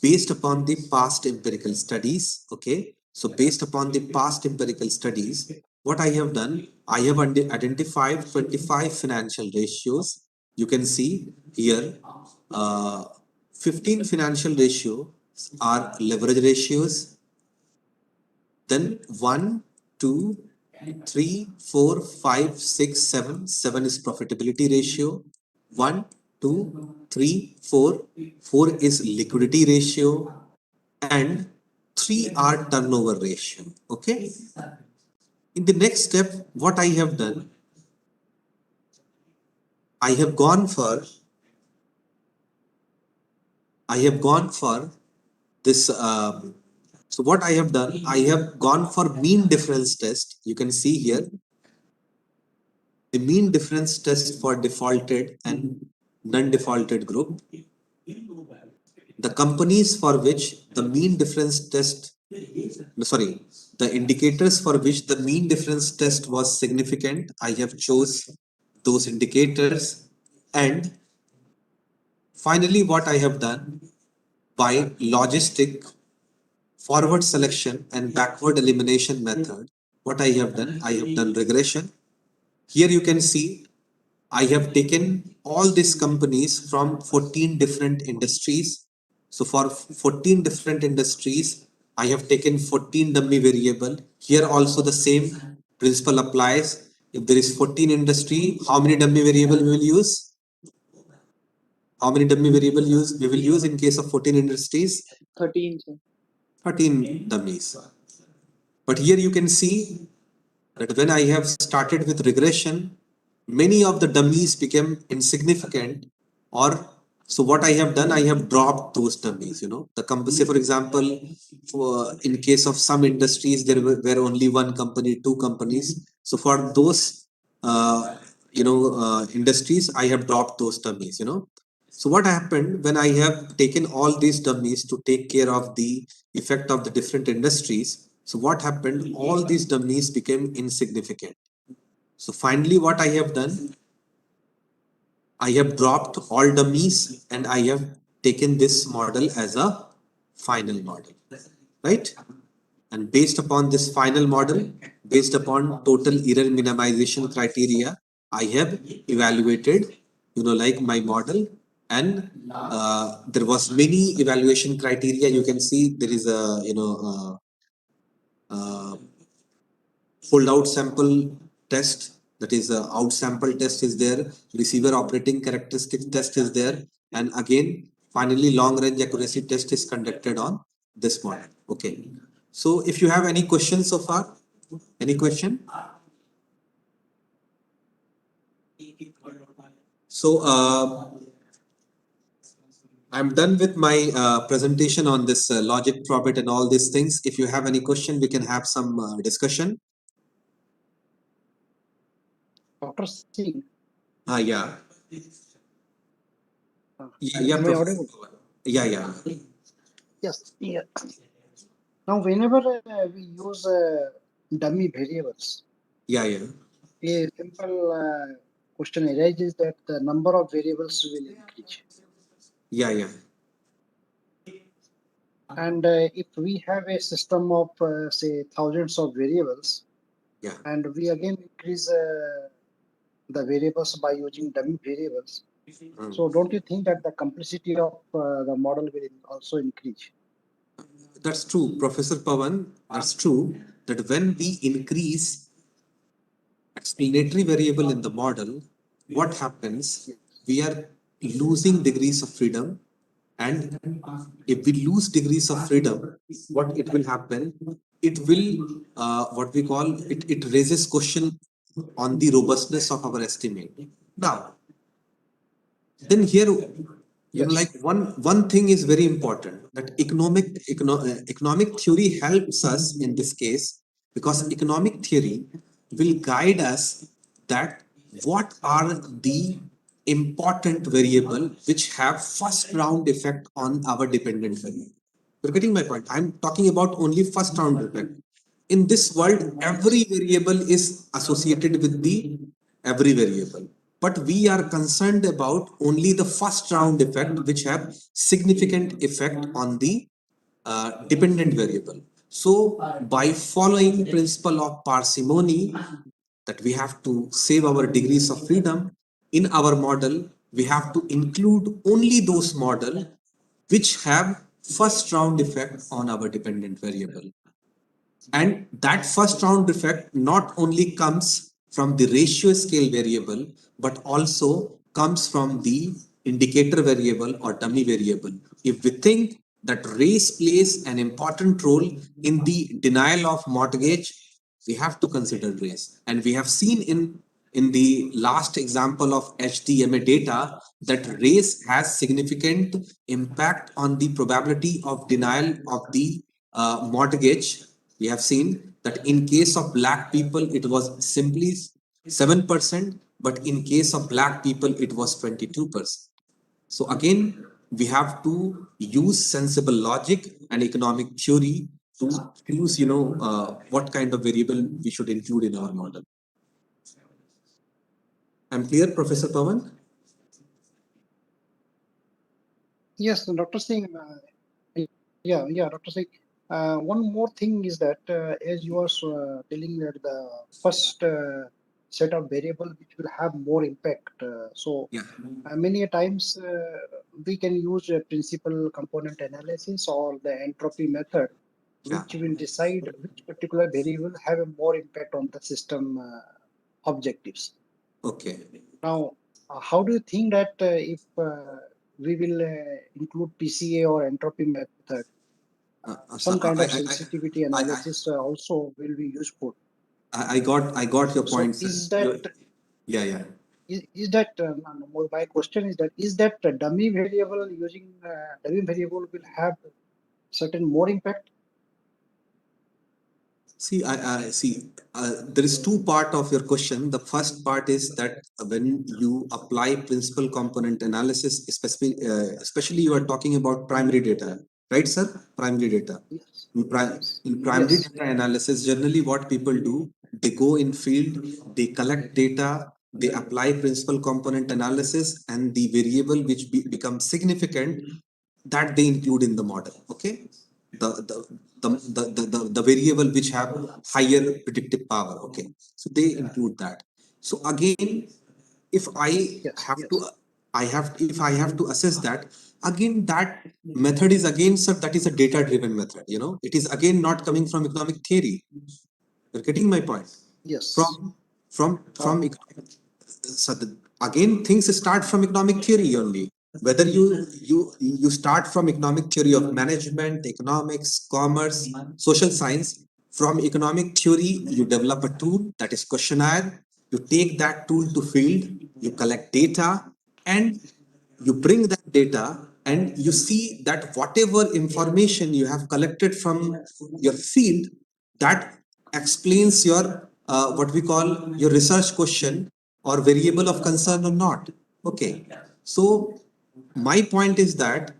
based upon the past empirical studies. Okay, so based upon the past empirical studies, what I have done, I have identified 25 financial ratios. You can see here, 15 financial ratios are leverage ratios. Then 1, 2, 3, 4, 5, 6, 7. 7 is profitability ratio. 1, 2, 3, 4. 4 is liquidity ratio. And 3 are turnover ratio. Okay. In the next step, what I have done, I have gone for this. So what I have done, I have gone for mean difference test. You can see here the mean difference test for defaulted and non-defaulted group. The companies for which the mean difference test, sorry, the indicators for which the mean difference test was significant, I have chose those indicators. And finally, what I have done, by logistic forward selection and backward elimination method, what I have done regression. Here you can see I have taken all these companies from 14 different industries. So for 14 different industries, I have taken 14 dummy variable. Here also the same principle applies. If there is 14 industry, how many dummy variable we will use? How many dummy variable we will use in case of 14 industries? 13, sir. 13 dummies. But here you can see that when I have started with regression, many of the dummies became insignificant, or so what I have done, I have dropped those dummies. The company, say for example, in case of some industries, there were only one company, two companies. So for those, industries, I have dropped those dummies. So what happened when I have taken all these dummies to take care of the effect of the different industries? So what happened? All these dummies became insignificant. So finally, what I have done, I have dropped all dummies and I have taken this model as a final model, right? And based upon this final model, based upon total error minimization criteria, I have evaluated, like my model, and there was many evaluation criteria. You can see there is a, fold out sample test, that is a out sample test is there, receiver operating characteristic test is there, and again finally long range accuracy test is conducted on this model. Okay, so if you have any questions so far, any question? So I'm done with my presentation on this logic probit and all these things. If you have any question, we can have some discussion. Dr. Singh, Yeah. Yeah, am I audible? Yeah. Yes. Yeah. Now, whenever we use dummy variables, Yeah. a simple question arises that the number of variables will increase. Yeah. And if we have a system of, say, thousands of variables, Yeah. and we again increase the variables by using dummy variables, so don't you think that the complexity of the model will also increase? That's true, Professor Pawan. That's true that when we increase explanatory variable in the model, what happens? We are losing degrees of freedom. And if we lose degrees of freedom, what it will happen? It will, what we call it raises question on the robustness of our estimate. Now, then here, like one thing is very important, that economic theory helps us in this case, because economic theory will guide us that what are the important variable which have first round effect on our dependent variable. You're getting my point? I'm talking about only first round effect. In this world, every variable is associated with the every variable, but we are concerned about only the first round effect which have significant effect on the dependent variable. So by following principle of parsimony, that we have to save our degrees of freedom in our model, we have to include only those model which have first round effect on our dependent variable. And that first round effect not only comes from the ratio scale variable, but also comes from the indicator variable or dummy variable. If we think that race plays an important role in the denial of mortgage, we have to consider race. And we have seen in the last example of HDMA data that race has significant impact on the probability of denial of the mortgage. We have seen that in case of black people, it was simply 7%, but in case of black people, it was 22%. So again, we have to use sensible logic and economic theory to choose, what kind of variable we should include in our model. I'm clear, Professor Pawan? Yes, Dr. Singh. Dr. Singh. One more thing is that as you are telling that the first set of variable which will have more impact. Yeah. Many a times we can use a principal component analysis or the entropy method, which will decide which particular variable have a more impact on the system objectives. Okay. Now, how do you think that if we will include PCA or entropy method, some kind of sensitivity analysis also will be useful? I got your point. So is that Yeah. is that my question is that a dummy variable using dummy variable will have certain more impact? See, I see. There is two part of your question. The first part is that when you apply principal component analysis, especially you are talking about primary data, right, sir? Primary data. Yes. In primary Yes. data analysis, generally what people do, they go in field, they collect data, they apply principal component analysis, and the variable which becomes significant, that they include in the model. Okay, the variable which have higher predictive power. Okay, so they include that. So again, if I Yes. have to, Yes. if I have to assess that, again that method is again, sir, that is a data driven method. It is again not coming from economic theory. You're getting my point. Yes. From so again things start from economic theory only. Whether you start from economic theory of management, economics, commerce, social science. From economic theory, you develop a tool, that is questionnaire. You take that tool to field, you collect data, and you bring that data, and you see that whatever information you have collected from your field, that explains your what we call your research question or variable of concern or not. Okay, so my point is that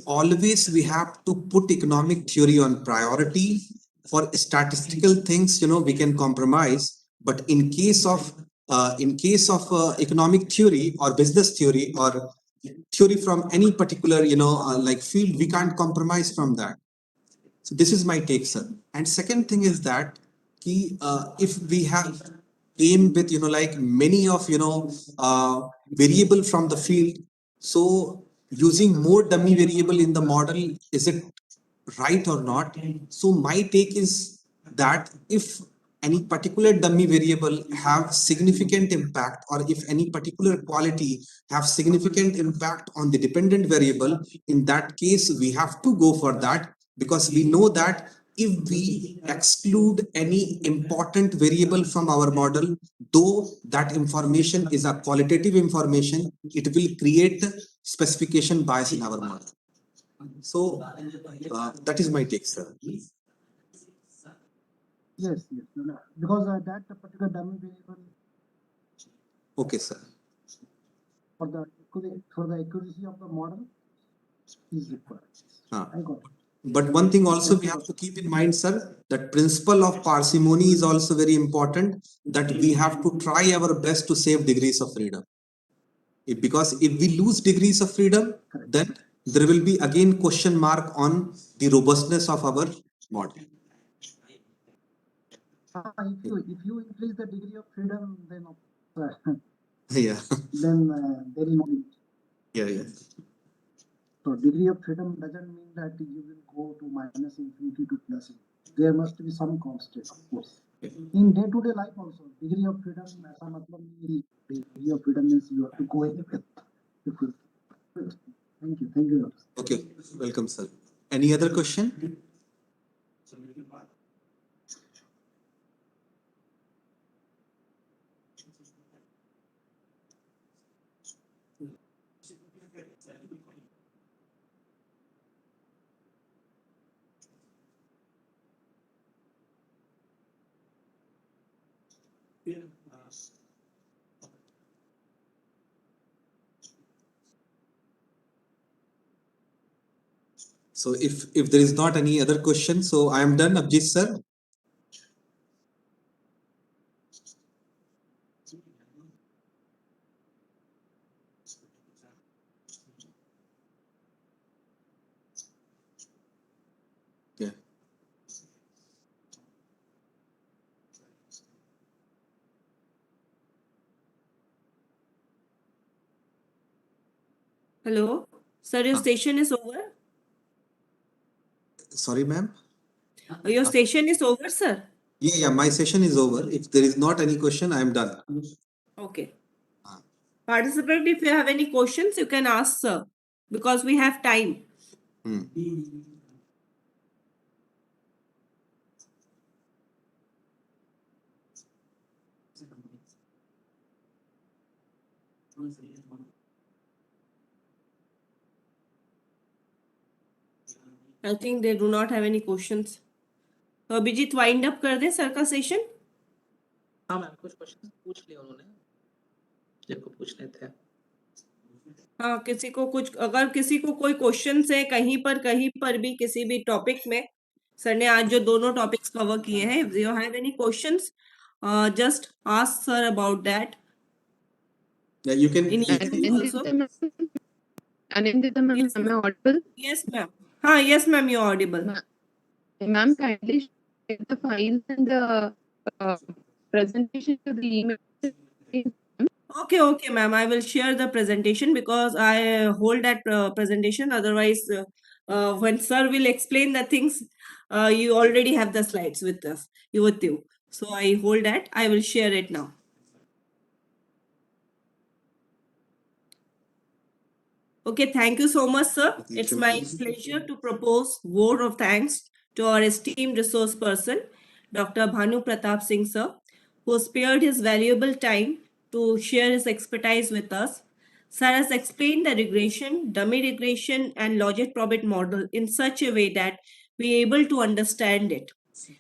always we have to put economic theory on priority. For statistical things, we can compromise, but in case of economic theory or business theory or theory from any particular like field, we can't compromise from that. So this is my take, sir. And second thing is that if we have came with like many of variable from the field, so using more dummy variable in the model, is it right or not? So my take is that if any particular dummy variable have significant impact, or if any particular quality have significant impact on the dependent variable, in that case we have to go for that, because we know that if we exclude any important variable from our model, though that information is a qualitative information, it will create specification bias in our model. So that is my take, sir. Yes. Yes. No. Because that particular dummy variable Okay, sir. for the accuracy of the model is required. Ah. I got it. But one thing also we have to keep in mind, sir, that principle of parsimony is also very important, that we have to try our best to save degrees of freedom. Because if we lose degrees of freedom, then there will be again question mark on the robustness of our model. If you increase the degree of freedom, then Yeah, then there is no limit. yeah. So degree of freedom doesn't mean that you will go to minus infinity to plus infinity. There must be some constant, of course. In day-to-day life also, degree of freedom, ऐसा मतलब नहीं, degree of freedom means you have to go in with. Thank you. Okay, welcome, sir. Any other question? So if there is not any other question, so I am done, Abhijit sir. Yeah. Hello, sir, your session is over. Sorry, ma'am. Your session is over, sir. Yeah, my session is over. If there is not any question, I am done. Okay. Participant, if you have any questions, you can ask, sir, because we have time. I think they do not have any questions. तो Abhijit wind up कर दे sir का session. हाँ ma'am, कुछ question पूछ लिए उन्होंने जिनको पूछने थे. हाँ, किसी को कुछ, अगर किसी को कोई क्वेश्चन है कहीं पर भी किसी भी टॉपिक में, सर ने आज जो दोनों टॉपिक्स कवर किए हैं, if you have any questions, just ask sir about that. Yeah, you can. In email also. Anindita ma'am, Yes, am I audible? Yes, ma'am. Yes, ma'am, you're audible. Ma'am, kindly share the files and the presentation to the email. Okay, ma'am. I will share the presentation because I hold that presentation. Otherwise, when sir will explain the things, you already have the slides with us, with you. So I hold that. I will share it now. Okay, thank you so much, sir. Thank It's you, my ma'am. pleasure to propose vote of thanks to our esteemed resource person, Dr. Bhanu Pratap Singh, sir, who spared his valuable time to share his expertise with us. Sir has explained the regression, dummy regression, and logic probit model in such a way that we are able to understand it.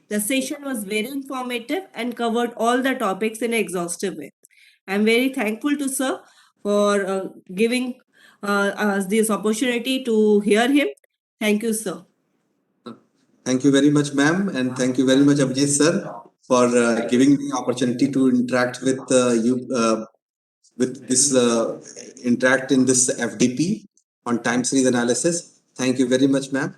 The session was very informative and covered all the topics in an exhaustive way. I'm very thankful to sir for giving us this opportunity to hear him. Thank you, sir. Thank you very much, ma'am, and thank you very much, Abhijit sir, for giving me opportunity to interact with you with this interact in this FDP on time series analysis. Thank you very much, ma'am.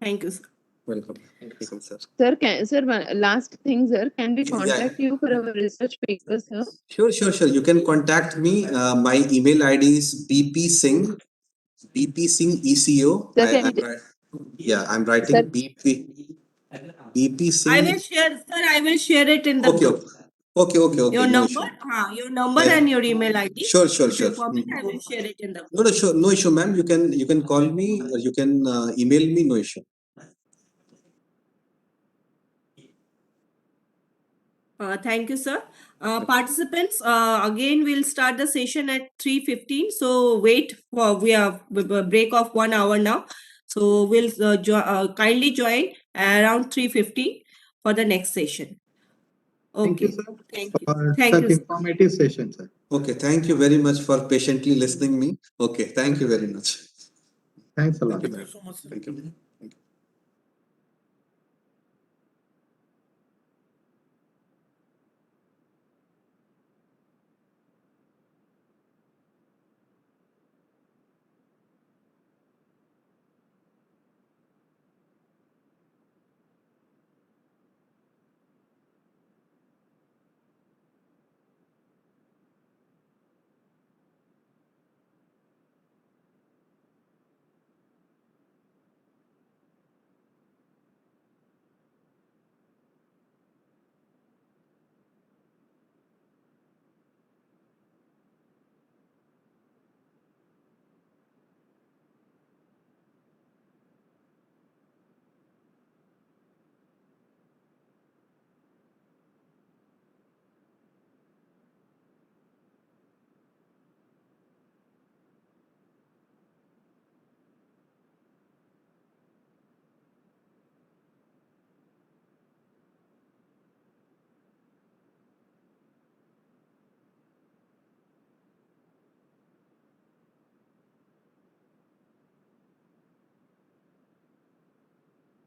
Thank you, sir. Welcome. Welcome, sir. Sir, last thing, sir, can we Yeah. contact you for our research papers, sir? Sure. You can contact me. My email ID is bpsingh ECO. Sir, can I'm writing Sir. BP I Singh. will share, sir. I will share it in the Okay. group. Okay. Your No number, issue. your number Yeah. and your email ID. Sure. If you permit, I will share it in the group. No, sure. No issue, ma'am. You can call me or you can email me. No issue. Thank you, sir. Participants, again, we'll start the session at 3:15. So wait for, we have a break of 1 hour now. So we'll kindly join around 3:15 for the next session. Thank you, Okay. sir, Thank you. for Thank such you, sir. informative session, sir. Okay. Thank you very much for patiently listening me. Okay. Thank you very much. Thanks a lot. Thank you, ma'am. Thank you.